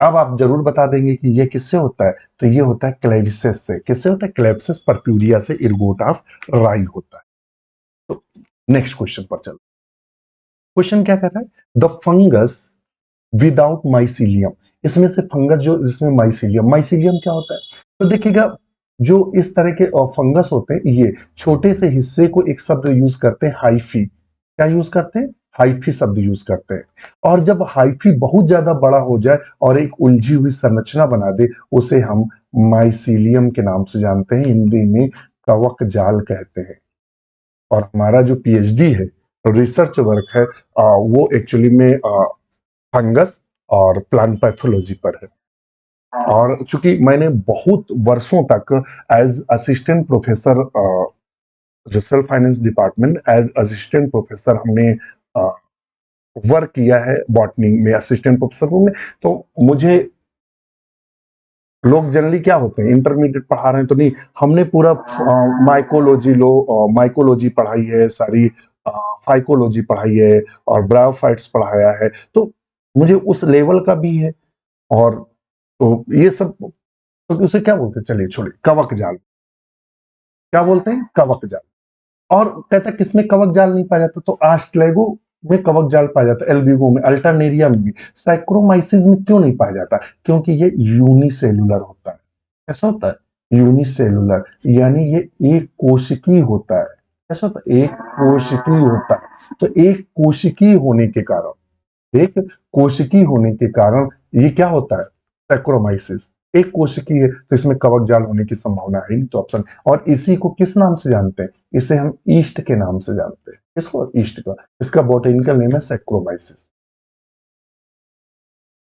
अब आप जरूर बता देंगे कि ये किससे होता है, तो ये होता है क्लेविसेस से। किससे होता है, क्लेप्सिस परप्यूरिया से इरगोट ऑफ राई होता है। तो नेक्स्ट क्वेश्चन पर चल, क्वेश्चन क्या कर रहा है, द फंगस विदाउट माइसीलियम। इसमें से फंगस जो जिसमें माइसीलियम, माइसीलियम क्या होता है, तो देखिएगा जो इस तरह के फंगस होते हैं, ये छोटे से हिस्से को एक शब्द यूज करते हैं, हाइफी। क्या यूज करते हैं, हाइफी शब्द यूज करते हैं। और जब हाइफी बहुत ज्यादा बड़ा हो जाए और एक उलझी हुई संरचना बना दे, उसे हम माइसीलियम के नाम से जानते हैं, हिंदी में कवक जाल कहते हैं। और हमारा जो पीएचडी है, रिसर्च वर्क है, वो एक्चुअली में फंगस और प्लांट पैथोलॉजी पर है। और चूंकि मैंने बहुत वर्षों तक एज असिस्टेंट प्रोफेसर जो self finance department as assistant professor हमने वर्क किया है बॉटनी में असिस्टेंट प्रोफेसर में। तो मुझे लोग जनरली क्या होते हैं इंटरमीडिएट पढ़ा रहे हैं तो नहीं, हमने पूरा माइकोलॉजी पढ़ाई है सारी, फाइकोलॉजी पढ़ाई है और ब्रायोफाइट्स पढ़ाया है, तो मुझे उस लेवल का भी है। और तो ये सब तो उसे क्या बोलते हैं, चलिए छोड़िए, कवक जाल, क्या बोलते हैं, कवक जाल। और कहता है किसमें कवक जाल नहीं पाया जाता, तो आस्ट्रेगो में कवक जाल पाया जाता है, एल्ब्यूगो में, अल्टरनेरिया में भी। सैक्रोमाइसिस में क्यों नहीं पाया जाता, क्योंकि ये यूनिसेलुलर होता है। कैसा होता है, यूनिसेलुलर, यानी ये एक कोशिकीय होता है। कैसा होता है, एक कोशिकीय होता है। तो एक कोशिकीय होने के कारण, एक कोशिकीय होने के कारण ये क्या होता है, सैक्रोमाइसिस। एक कोशिकीय है तो इसमें कवक जाल होने की संभावना है नहीं, तो ऑप्शन। और इसी को किस नाम से जानते हैं, इसे हम ईस्ट के नाम से जानते हैं। किसको, ईस्ट का। इसका बोटेनिकल नेम है सैक्रोमाइसिस।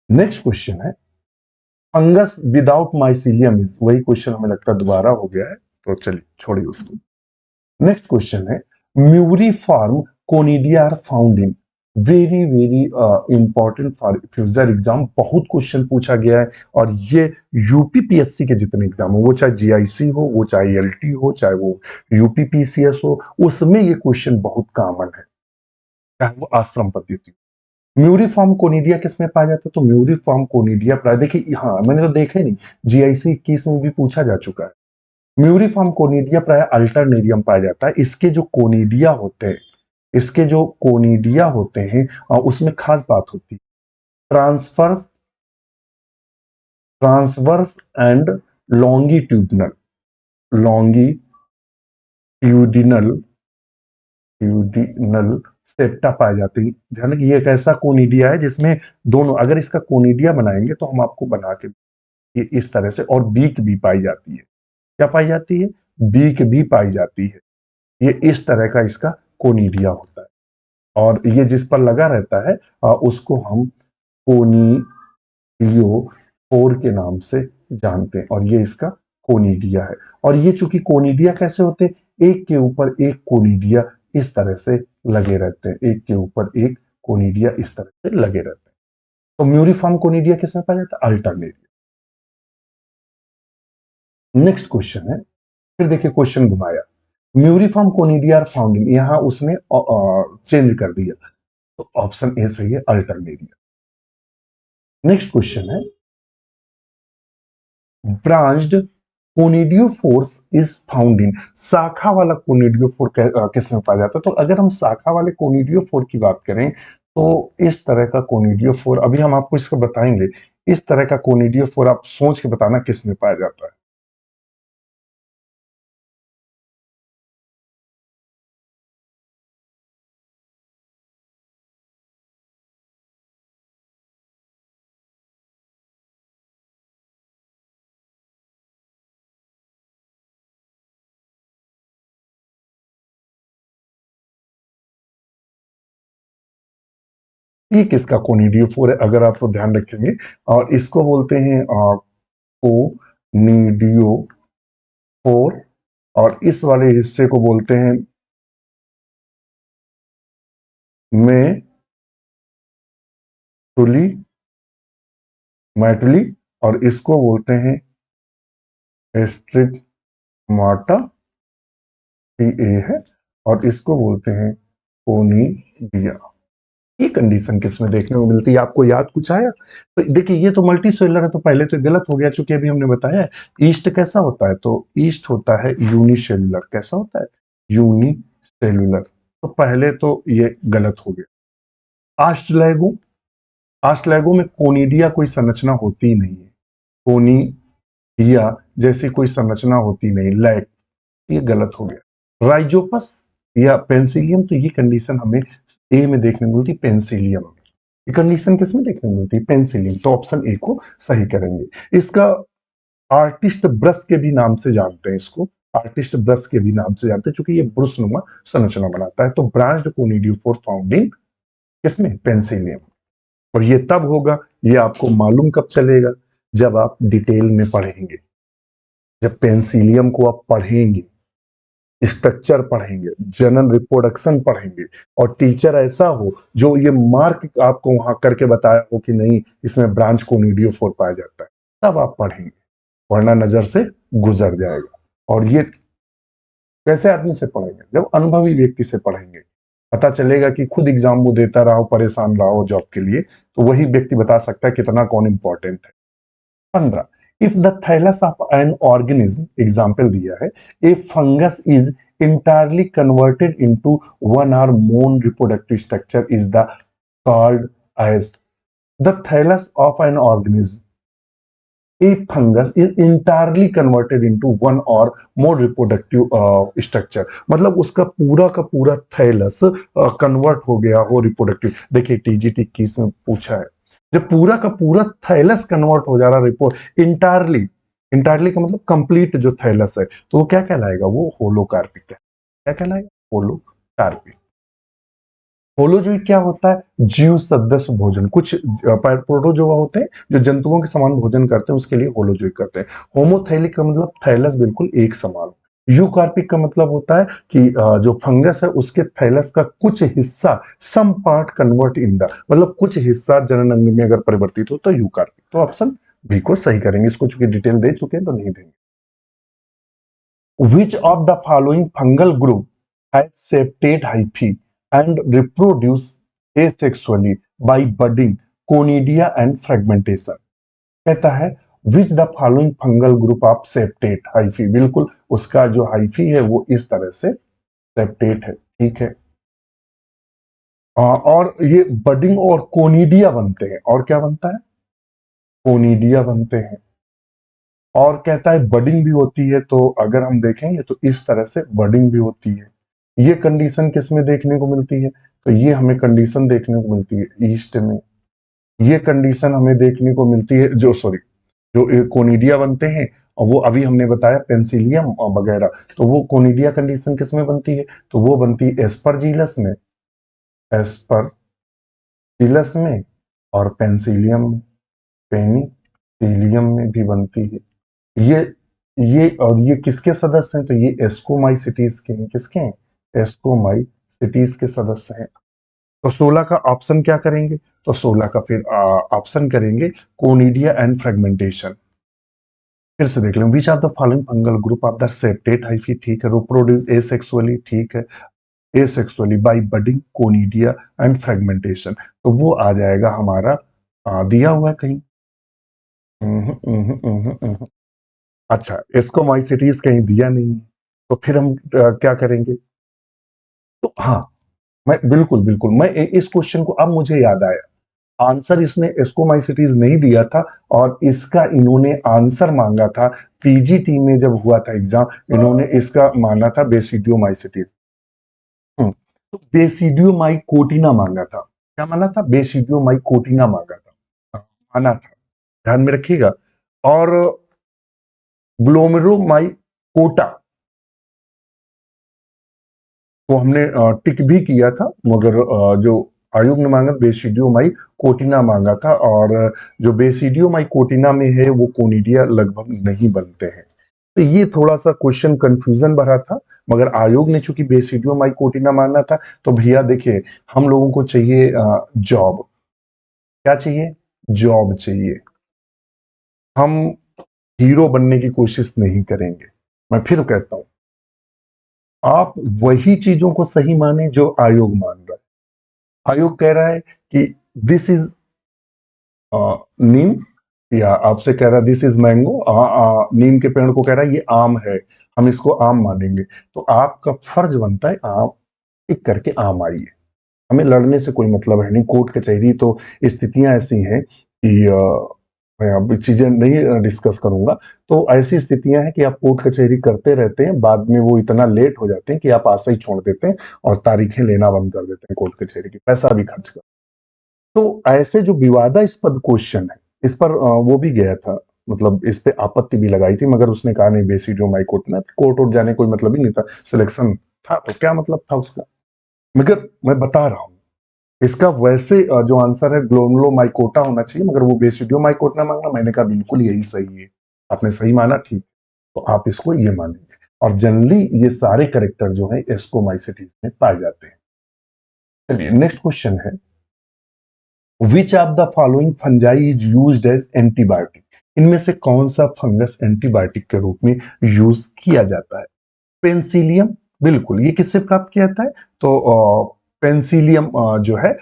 नेक्स्ट क्वेश्चन है, फंगस विदाउट माइसीलियम इज, वही क्वेश्चन हमें लगता है दोबारा हो गया है, तो चलिए छोड़िए उसको। नेक्स्ट क्वेश्चन है, muriform conidia are found in, very very important for future exam, बहुत क्वेश्चन पूछा गया है। और ये यूपीपीएससी के जितने एग्जाम हो, वो चाहे जीआईसी हो, वो चाहे एलटी हो, चाहे वो यूपीपीसीएस हो, उसमें ये क्वेश्चन बहुत कॉमन है, चाहे वो आश्रम पद्धति हो। म्यूरिफॉर्म कोनिडिया किसमें पाया जाता है, तो म्यूरिफॉर्म कोनिडिया प्राय, देखिए हाँ मैंने तो देखा ही नहीं, जीआईसी 21 में भी पूछा जा चुका है। म्यूरिफॉर्म कोनिडिया प्राय अल्टरनेरियम पाया जाता है। इसके जो कोनिडिया होते हैं, इसके जो कोनिडिया होते हैं उसमें खास बात होती है, transverse transverse and longitudinal, longitudinal ट्यूडिनल सेप्टा पाए जाते हैं। ध्यान रखिए ये एक ऐसा कोनिडिया है जिसमें दोनों, अगर इसका कोनिडिया बनाएंगे तो हम आपको बना के ये इस तरह से, और बीक भी पाई जाती है। क्या पाई जाती है, बीक भी पाई जाती है। ये इस तरह का इसका कोनिडिया होता है, और ये जिस पर लगा रहता है उसको हम कोनिडियोफोर के नाम से जानते हैं, और ये इसका कोनिडिया है। और ये चूंकि कोनिडिया कैसे होते हैं, एक के ऊपर एक कोनिडिया इस तरह से लगे रहते हैं, एक के ऊपर एक कोनिडिया इस तरह से लगे रहते हैं। तो म्यूरिफॉर्म कोनिडिया किसमें पाया जाता है, अल्टरनेरिया। नेक्स्ट क्वेश्चन है, फिर देखिए क्वेश्चन घुमाया, म्यूरिफॉर्म कोनिडिया आर फाउंड इन, यहां उसने चेंज कर दिया, तो ऑप्शन ए सही है, अल्टरनेरिया। नेक्स्ट क्वेश्चन है, ब्रांच्ड कोनिडियोफोर्स इज फाउंड इन, शाखा वाला कोनिडियोफोर किसमें पाया जाता है, तो अगर हम शाखा वाले कोनिडियोफोर की बात करें तो इस तरह का कोनिडियोफोर, अभी हम आपको इसको बताएंगे, इस तरह का कोनिडियोफोर आप सोच के बताना किसमें पाया जाता है। ये किसका कोनिडियोफोर है, अगर आप ध्यान रखेंगे, और इसको बोलते हैं कोनिडियोफोर, और इस वाले हिस्से को बोलते हैं मेटुली, मेटुली, और इसको बोलते हैं स्टिग्माटा, ए है, और इसको बोलते हैं कोनिडिया। ये कंडीशन किसमें देखने को मिलती है, आपको याद कुछ आया, तो देखिए ये तो मल्टी सेलुलर है, तो पहले तो गलत हो गया, चूंकि अभी हमने बताया है। ईस्ट कैसा होता है, तो ईस्ट होता है यूनिसेलुलर। कैसा होता है, यूनिसेलुलर, तो पहले तो ये गलत हो गया। आस्ट्रेगो, आस्ट्रेगो में कोनिडिया कोई संरचना होती ही नहीं है, कोनिडिया जैसी कोई संरचना होती नहीं, लैक, ये गलत हो गया। राइजोपस या पेंसिलियम, तो ये कंडीशन हमें ए में देखने को मिलती, पेंसिलियम। ये कंडीशन किस में देखने को मिलती है, पेंसिलियम, तो ऑप्शन ए को सही करेंगे। इसका आर्टिस्ट ब्रश के भी नाम से जानते हैं, इसको आर्टिस्ट ब्रश के भी नाम से जानते हैं, क्योंकि ये ब्रुशनुमा संरचना बनाता है। तो ब्रांच्ड कोनिडियोफोर फाउंड इन किसमें, पेंसिलियम। और ये तब होगा, ये आपको मालूम कब चलेगा, जब आप डिटेल में पढ़ेंगे, जब पेंसिलियम को आप पढ़ेंगे, स्ट्रक्चर पढ़ेंगे, जनन रिप्रोडक्शन पढ़ेंगे, और टीचर ऐसा हो जो ये मार्क आपको वहां करके बताया हो कि नहीं इसमें ब्रांच कोनिडियोफोर पाया जाता है, तब आप पढ़ेंगे, वरना नजर से गुजर जाएगा। और ये कैसे आदमी से पढ़ेंगे? जब अनुभवी व्यक्ति से पढ़ेंगे, पता चलेगा कि खुद एग्जाम वो देता रहा हो, परेशान रहा हो जॉब के लिए, तो वही व्यक्ति बता सकता है कितना कौन इंपॉर्टेंट है। 15, if the thallus of an organism, example दिया है, a fungus is entirely converted into one or more reproductive structure is the called as the thallus of an organism, a fungus is entirely converted into one or more reproductive structure। मतलब उसका पूरा का पूरा थैलस कन्वर्ट हो गया हो रिप्रोडक्टिव। देखिए टीजीटी किस में पूछा है, जब पूरा का पूरा थैलस कन्वर्ट हो जा रहा रिपोर्ट इंटायरली, इंटायरली का मतलब कंप्लीट जो थैलस है, तो वो क्या कहलाएगा? वो होलोकार्पिक है। क्या कहलाएगा? होलोकार्पिक। होलोजोइक क्या होता है? जीव सदस्य भोजन। कुछ प्रोटोजोआ होते हैं जो जंतुओं के समान भोजन करते हैं, उसके लिए होलोजोइक करते हैं। होमोथैलिक का मतलब थैलस बिल्कुल एक समान। यूकार्पिक का मतलब होता है कि जो फंगस है उसके थैलस का कुछ हिस्सा, some part convert in the, मतलब कुछ हिस्सा जनन अंग में अगर परिवर्तित हो तो यूकार्पिक। तो ऑप्शन बी को सही करेंगे। इसको चूंकि डिटेल दे चुके हैं तो नहीं देंगे। Which of the following fungal group has septate hyphae and reproduce asexually by budding, conidia and fragmentation? कहता है which the following fungal group of septate hyphae, बिल्कुल उसका जो हाइफी है वो इस तरह से सेप्टेट है, ठीक है। और ये बडिंग और कोनिडिया बनते हैं, और क्या बनता है? कोनिडिया बनते हैं। और कहता है बडिंग भी होती है, तो अगर हम देखेंगे तो इस तरह से बडिंग भी होती है। ये कंडीशन किस में देखने को मिलती है? तो ये हमें कंडीशन देखने को मिलती है ईस्ट में। ये कंडीशन हमें देखने को मिलती है जो जो कोनिडिया बनते हैं, और वो अभी हमने बताया पेंसिलियम वगैरह, तो वो कोनिडिया कंडीशन किस में बनती है? तो वो बनती है एस्परजिलस में, एस्परजिलस में, और पेंसिलियम में, पेनिसिलियम में भी बनती है। ये और ये किसके सदस्य हैं? तो ये एस्कोमाइसिटीज के हैं। किसके हैं? एस्कोमाइसिटीज के सदस्य हैं। तो 16 का ऑप्शन क्या करेंगे? तो 16 का फिर ऑप्शन करेंगे कोनिडिया एंड फ्रेगमेंटेशन। फिर से देख लें, which are the following fungal group of the septate hyphae, ठीक है। रिप्रोड्यूस एसेक्सुअली, ठीक है, asexually by budding, conidia and fragmentation. तो वो आ जाएगा हमारा दिया हुआ है कहीं। अच्छा, इसको माइसिटीज कहीं दिया नहीं है, तो फिर हम क्या करेंगे? तो हाँ, मैं बिल्कुल बिल्कुल मैं इस क्वेश्चन को अब मुझे याद आया, आंसर इसने एस्कोमाइसिटीज नहीं दिया था, और इसका इन्होंने आंसर मांगा था पीजीटी में जब हुआ था एग्जाम, इन्होंने इसका माना था बेसिडियोमाइसिटीज। तो बेसिडियोमाइकोटिना मांगा था। क्या माना था? बेसिडियोमाइकोटिना मांगा था, माना था, ध्यान में रखिएगा। और ग्लोमेरुलोमाइकोटा तो हमने टिक भी किया था, मगर जो आयोग ने मांगा बेसिडियोमाइकोटिना मांगा था, और जो बेसिडियोमाइकोटिना में है वो कोनिडिया लगभग नहीं बनते हैं। तो ये थोड़ा सा क्वेश्चन कंफ्यूजन भरा था, मगर आयोग ने चूंकि बेसिडियोमाइकोटिना मांगा था, तो भैया देखिए हम लोगों को चाहिए जॉब। क्या चाहिए? जॉब चाहिए। हम हीरो बनने की कोशिश नहीं करेंगे। मैं फिर कहता हूं, आप वही चीजों को सही माने जो आयोग मान रहा है। आयोग कह रहा है कि दिस इज नीम, या आपसे कह रहा है दिस इज मैंगो, नीम के पेड़ को कह रहा है ये आम है, हम इसको आम मानेंगे। तो आपका फर्ज बनता है आम एक करके आम आइए। हमें लड़ने से कोई मतलब है नहीं, कोर्ट कचहरी तो स्थितियां ऐसी हैं कि मैं अब चीजें नहीं डिस्कस करूंगा। तो ऐसी स्थितियां हैं कि आप कोर्ट कचहरी करते रहते हैं, बाद में वो इतना लेट हो जाते हैं कि आप आशा ही छोड़ देते हैं और तारीखें लेना बंद कर देते हैं कोर्ट कचहरी की, पैसा भी खर्च कर। तो ऐसे जो विवादास्पद क्वेश्चन है, इस पर वो भी गया था, मतलब इस पे आपत्ति भी लगाई थी, मगर उसने कहा नहीं बेसिडियो माई कोर्ट में, कोर्ट उठ जाने कोई मतलब ही नहीं था, सिलेक्शन था तो क्या मतलब था उसका। मगर मैं बता रहा हूं इसका वैसे जो आंसर है ग्लोमेरुलोमाइकोटा होना चाहिए, मगर वो बेसिडियोमाइकोटा मांगना, मैंने कहा बिल्कुल यही सही है। आपने सही माना, ठीक, तो आप इसको ये मानेंगे। और जनरली ये सारे कैरेक्टर जो है एस्कोमाइसिटीज में पाए जाते हैं। चलिए नेक्स्ट क्वेश्चन है, which of the following fungi is used as antibiotic? इनमें से कौन सा फंगस एंटीबायोटिक के रूप में यूज किया जाता है? पेंसिलियम, बिल्कुल। ये किससे प्राप्त किया जाता है? तो पेंसिलियम जो है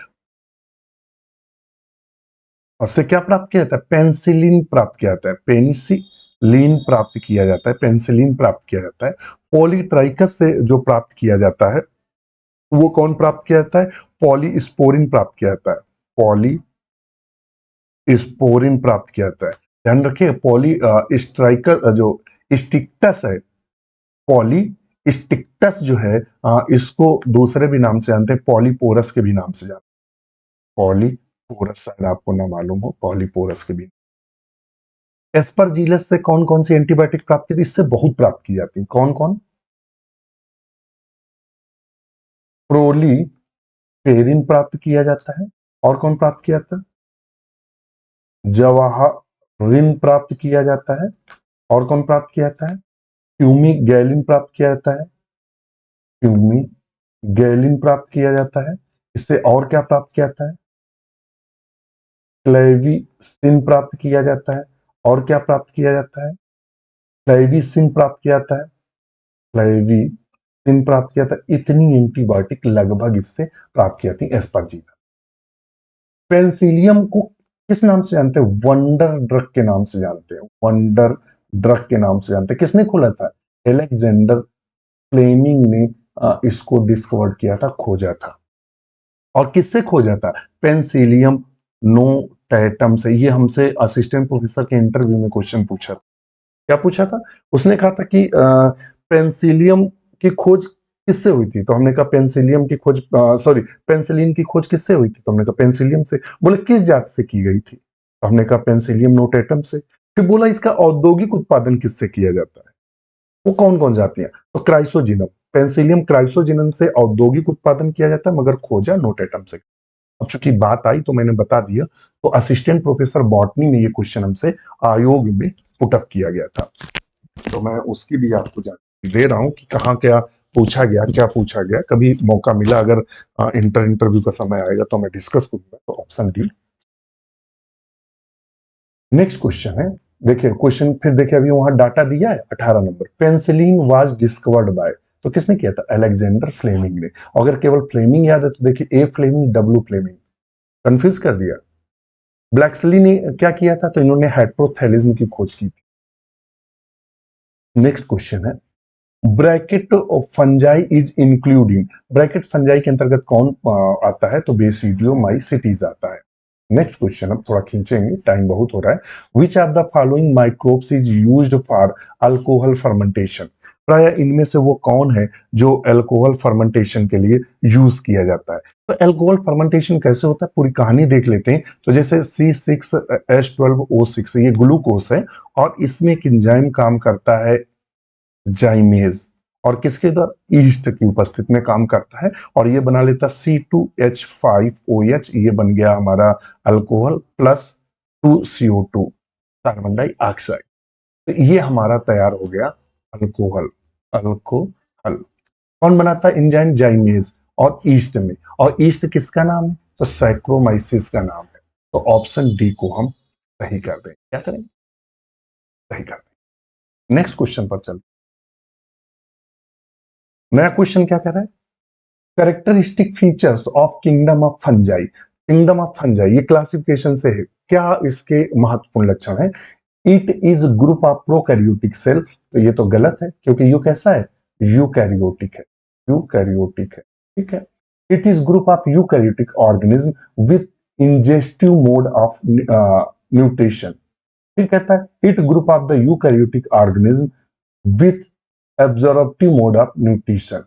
उससे क्या प्राप्त किया जाता है? पेंसिलिन प्राप्त किया जाता है, पेनिसिलिन प्राप्त किया जाता है, पेंसिलिन प्राप्त किया जाता है। पॉलीट्राइकस से जो प्राप्त किया जाता है वो कौन प्राप्त किया जाता है? पॉलीस्पोरिन प्राप्त किया जाता है, पॉलीस्पोरिन प्राप्त किया जाता है। ध्यान रखिए, पॉली स्ट्राइकर जो स्टिक्टस है, पॉली स्टिक्टस जो है इसको दूसरे भी नाम से जानते हैं, पॉलीपोरस के भी नाम से जानते हैं, पॉलीपोरस, शायद आपको ना मालूम हो, पॉलीपोरस के भी। एस्परजिलस से कौन कौन सी एंटीबायोटिक प्राप्त की थी? इससे बहुत प्राप्त की जाती है। कौन कौन? प्रोलीफेरिन प्राप्त किया जाता है, और कौन प्राप्त किया जाता है? जवाहरिन प्राप्त किया जाता है, और कौन प्राप्त किया जाता है? फ्यूमिगैलिन प्राप्त किया जाता है, फ्यूमिगैलिन प्राप्त किया जाता है। इससे और क्या प्राप्त किया जाता है? क्लेविसिन प्राप्त किया जाता है, और क्या प्राप्त किया जाता है? क्लेविसिन प्राप्त किया जाता है, क्लेविसिन प्राप्त किया जाता है। इतनी एंटीबायोटिक लगभग इससे प्राप्त की जाती है एस्परजिलस। पेंसिलियम को किस नाम से जानते हैं? वंडर ड्रग के नाम से जानते हैं, वंडर ड्रग के नाम से जानते हैं। किसने खोला था? एलेक्जेंडर फ्लेमिंग ने इसको डिस्कवर किया था, खोजा था। और किससे खोजा था? पेंसिलियम नोटैटम से। ये हमसे असिस्टेंट प्रोफेसर के इंटरव्यू में क्वेश्चन पूछा था। क्या पूछा था? उसने कहा था कि पेंसिलियम की खोज किससे हुई थी? तो हमने कहा पेंसिलियम की खोज, सॉरी, पेंसिलिन की खोज किससे हुई थी? तो हमने कहा पेंसिलियम से। बोले किस जात से की गई थी? तो हमने कहा पेंसिलियम नोटेटम से। फिर बोला इसका औद्योगिक उत्पादन किससे किया जाता है? वो कौन कौन जाती है? तो क्राइसोजिनम, पेंसिलियम क्राइसोजिनम से औद्योगिक उत्पादन किया जाता है, मगर खोजा नोटेटम से। अब चूंकि बात आई तो मैंने बता दिया। तो असिस्टेंट प्रोफेसर बॉटनी में ये क्वेश्चन हमसे आयोग में पुटअप किया गया था, तो मैं उसकी भी आपको जानकारी दे रहा हूं कि कहाँ क्या पूछा गया, क्या पूछा गया। कभी मौका मिला, अगर इंटरव्यू का समय आएगा तो मैं डिस्कस करूंगा। तो ऑप्शन डी। नेक्स्ट क्वेश्चन है, देखिए क्वेश्चन फिर देखिए, अभी वहां डाटा दिया है 18 number. Penicillin was discovered by, तो किसने किया था? अलेक्जेंडर फ्लेमिंग ने। अगर केवल फ्लेमिंग याद है तो देखिए, ए फ्लेमिंग, डब्ल्यू फ्लेमिंग, कंफ्यूज कर दिया। ब्लैक्सली ने क्या किया था? तो इन्होंने हेट्रोथैलिज्म की खोज की थी। नेक्स्ट क्वेश्चन है, bracket fungi is including, bracket fungi के अंतर्गत कौन आता है? तो बेसिडियोमाइसिटीज आता है। नेक्स्ट क्वेश्चन, अब थोड़ा खींचेंगे, टाइम बहुत हो रहा है। Which of the following microbes is used for alcohol fermentation? प्राय इनमें से वो कौन है जो अल्कोहल फर्मेंटेशन के लिए यूज किया जाता है? तो अल्कोहल फर्मेंटेशन कैसे होता है, पूरी कहानी देख लेते हैं। तो जैसे C6H12O6 ये ग्लूकोस है, और इसमें एक एंजाइम काम करता है, जाइमेज, और किसके द्वारा? ईस्ट की उपस्थिति में काम करता है, और ये बना लेता C2H5OH, ये बन गया हमारा alcohol, plus 2CO2 carbon dioxide. तो ये हमारा तैयार हो गया अल्कोहल, अल्कोहल। कौन बनाता है? एंजाइम जाइमेज, और ईस्ट में। और ईस्ट किसका नाम है? तो सैक्रोमाइसिस का नाम है। तो ऑप्शन डी को हम सही कर दें। क्या करें? सही कर दें। नेक्स्ट क्वेश्चन पर चलते। नया क्वेश्चन क्या कर रहा है? Characteristic features of kingdom of fungi. Kingdom of fungi ये क्लासिफिकेशन से है, क्या इसके महत्वपूर्ण लक्षण है? It is group of prokaryotic cell, तो ये तो गलत है, क्योंकि यू कैसा है? यूकैरियोटिक है, यूकैरियोटिक है, ठीक है। It is group of eukaryotic organism with ingestive mode of nutrition. फिर कहता है it group of the eukaryotic organism with absorptive mode of nutrition.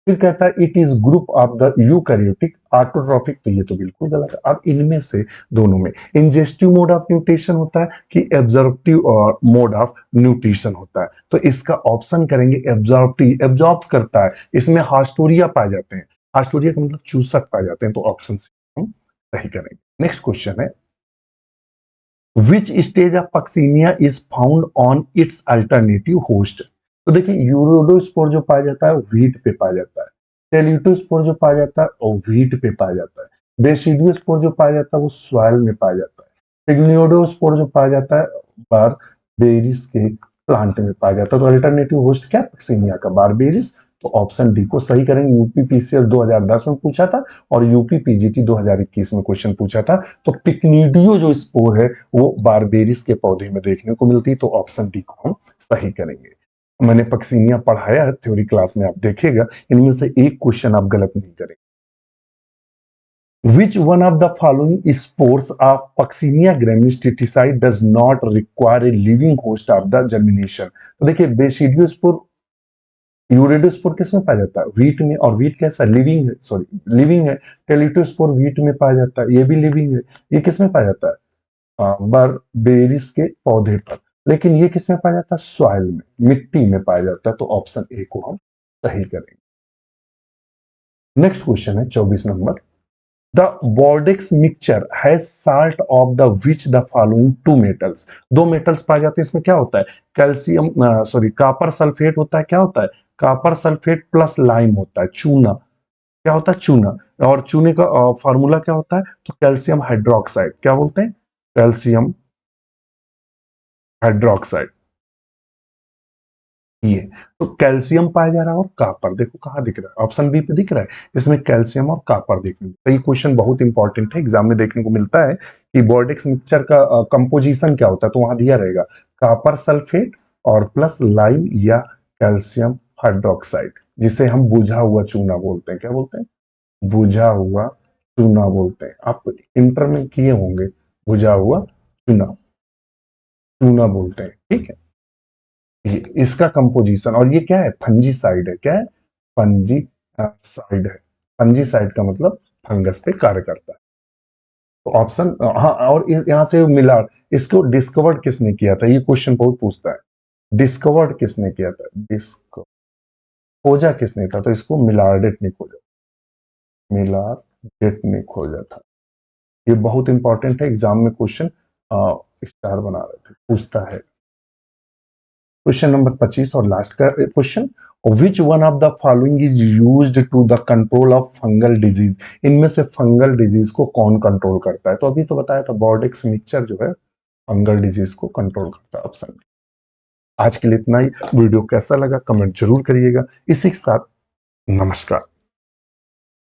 फिर कहता है it is group of the eukaryotic autotrophic, तो ये तो बिल्कुल गलत है। अब इनमें से दोनों में इंजेस्टिव मोड ऑफ न्यूट्रिशन होता है कि एब्जॉर्प्टिव मोड ऑफ न्यूट्रिशन होता है? तो इसका ऑप्शन करेंगे एब्जॉर्प्टिव, एब्जॉर्ब करता है। इसमें हास्टोरिया पाए जाते हैं, हास्टोरिया का मतलब चूसक पाए जाते हैं, तो ऑप्शन सी हम सही करेंगे। नेक्स्ट क्वेश्चन है, which stage of Puccinia is found on it's alternative host? तो देखिए यूरोडोस्पोर जो पाया जाता है वो व्हीट पे पाया जाता है, टेलिटोस्पोर जो पाया जाता है वो व्हीट पे पाया जाता है, बेसिडियोस्पोर जो पाया जाता है वो सॉइल में पाया जाता है, पिग्नियोडोस्पोर जो पाया जाता है बारबेरिस के प्लांट में पाया जाता है। तो अल्टरनेटिव होस्ट क्या पक्सिनिया का, बारबेरिस। तो ऑप्शन डी को सही करेंगे। यूपीपीसीएल 2010 में पूछा था और यूपी पीजीटी 2021 में क्वेश्चन पूछा था। तो पिक्निडियो जो स्पोर है वो बारबेरिस के पौधे में देखने को मिलती है, तो ऑप्शन डी को हम सही करेंगे। मैंने पक्सिनिया पढ़ाया है थ्योरी क्लास में, आप देखिएगा, इनमें से एक क्वेश्चन आप गलत नहीं करेंगे। Which one of the following spores of Puccinia graminis triticide does not require a living host of the germination? तो देखिए बेसिडियोस्पोर यूरेडोस्पोर किस में पाया जाता है, व्हीट में, और व्हीट कैसा लिविंग है, सॉरी लिविंग है। टेलिटोस्पोर व्हीट में पाया जाता है, ये भी लिविंग है। ये किस में पाया जाता है, बारबेरिस के पौधे पर। लेकिन ये किस में पाया जाता है, सॉइल में, मिट्टी में पाया जाता है। तो ऑप्शन ए को हम सही करेंगे। नेक्स्ट क्वेश्चन है 24 number. The Bordeaux mixture has salt of the which the following two metals. दो मेटल्स पाए जाते हैं, इसमें क्या होता है, कैल्शियम सॉरी कापर सल्फेट होता है। क्या होता है, कापर सल्फेट प्लस लाइम होता है, चूना। क्या होता है, चूना। और चूने का फॉर्मूला क्या होता है, तो कैल्शियम हाइड्रोक्साइड। क्या बोलते हैं, कैल्शियम हाइड्रोक्साइड। ये तो कैल्शियम पाया जा रहा है और कापर, देखो कहां दिख रहा है, ऑप्शन बी पे दिख रहा है। इसमें कैल्शियम और कापर देखने को, तो ये क्वेश्चन बहुत इंपॉर्टेंट है, एग्जाम में देखने को मिलता है कि बोर्डेक्स मिक्सचर का कंपोजिशन क्या होता है। तो वहां दिया रहेगा कापर सल्फेट और प्लस लाइम या कैल्शियम हाइड्रोक्साइड, जिसे हम बुझा हुआ चूना बोलते हैं। क्या बोलते हैं, बुझा हुआ चूना बोलते हैं। आप इंटर में किए होंगे, बुझा हुआ चूना, चूना बोलते हैं, ठीक है। ये इसका कंपोजिशन, और ये क्या है, फंजीसाइड है। क्या है, फंजी साइड है। फंजीसाइड का मतलब फंगस पे कार्य करता है। तो ऑप्शन हाँ, और यहाँ से मिला, इसको डिस्कवर्ड किसने किया था, ये क्वेश्चन बहुत पूछता है। डिस्कवर्ड किसने किया था, डिस्को खोजा किसने था, तो इसको मिलार्डेट ने खोजा, मिलार्डेट ने खोजा था। ये बहुत इंपॉर्टेंट है, एग्जाम में क्वेश्चन स्टार बना रहे थे, पूछता है। क्वेश्चन नंबर 25 और लास्ट का question, which one of the following is used to the control of fungal disease. इनमें से फंगल डिजीज को कौन कंट्रोल करता है, तो अभी तो बताया था बोर्डेक्स मिक्सचर जो है फंगल डिजीज को कंट्रोल करता है, ऑप्शन। आज के लिए इतना ही। वीडियो कैसा लगा कमेंट जरूर करिएगा। इसी के साथ नमस्कार।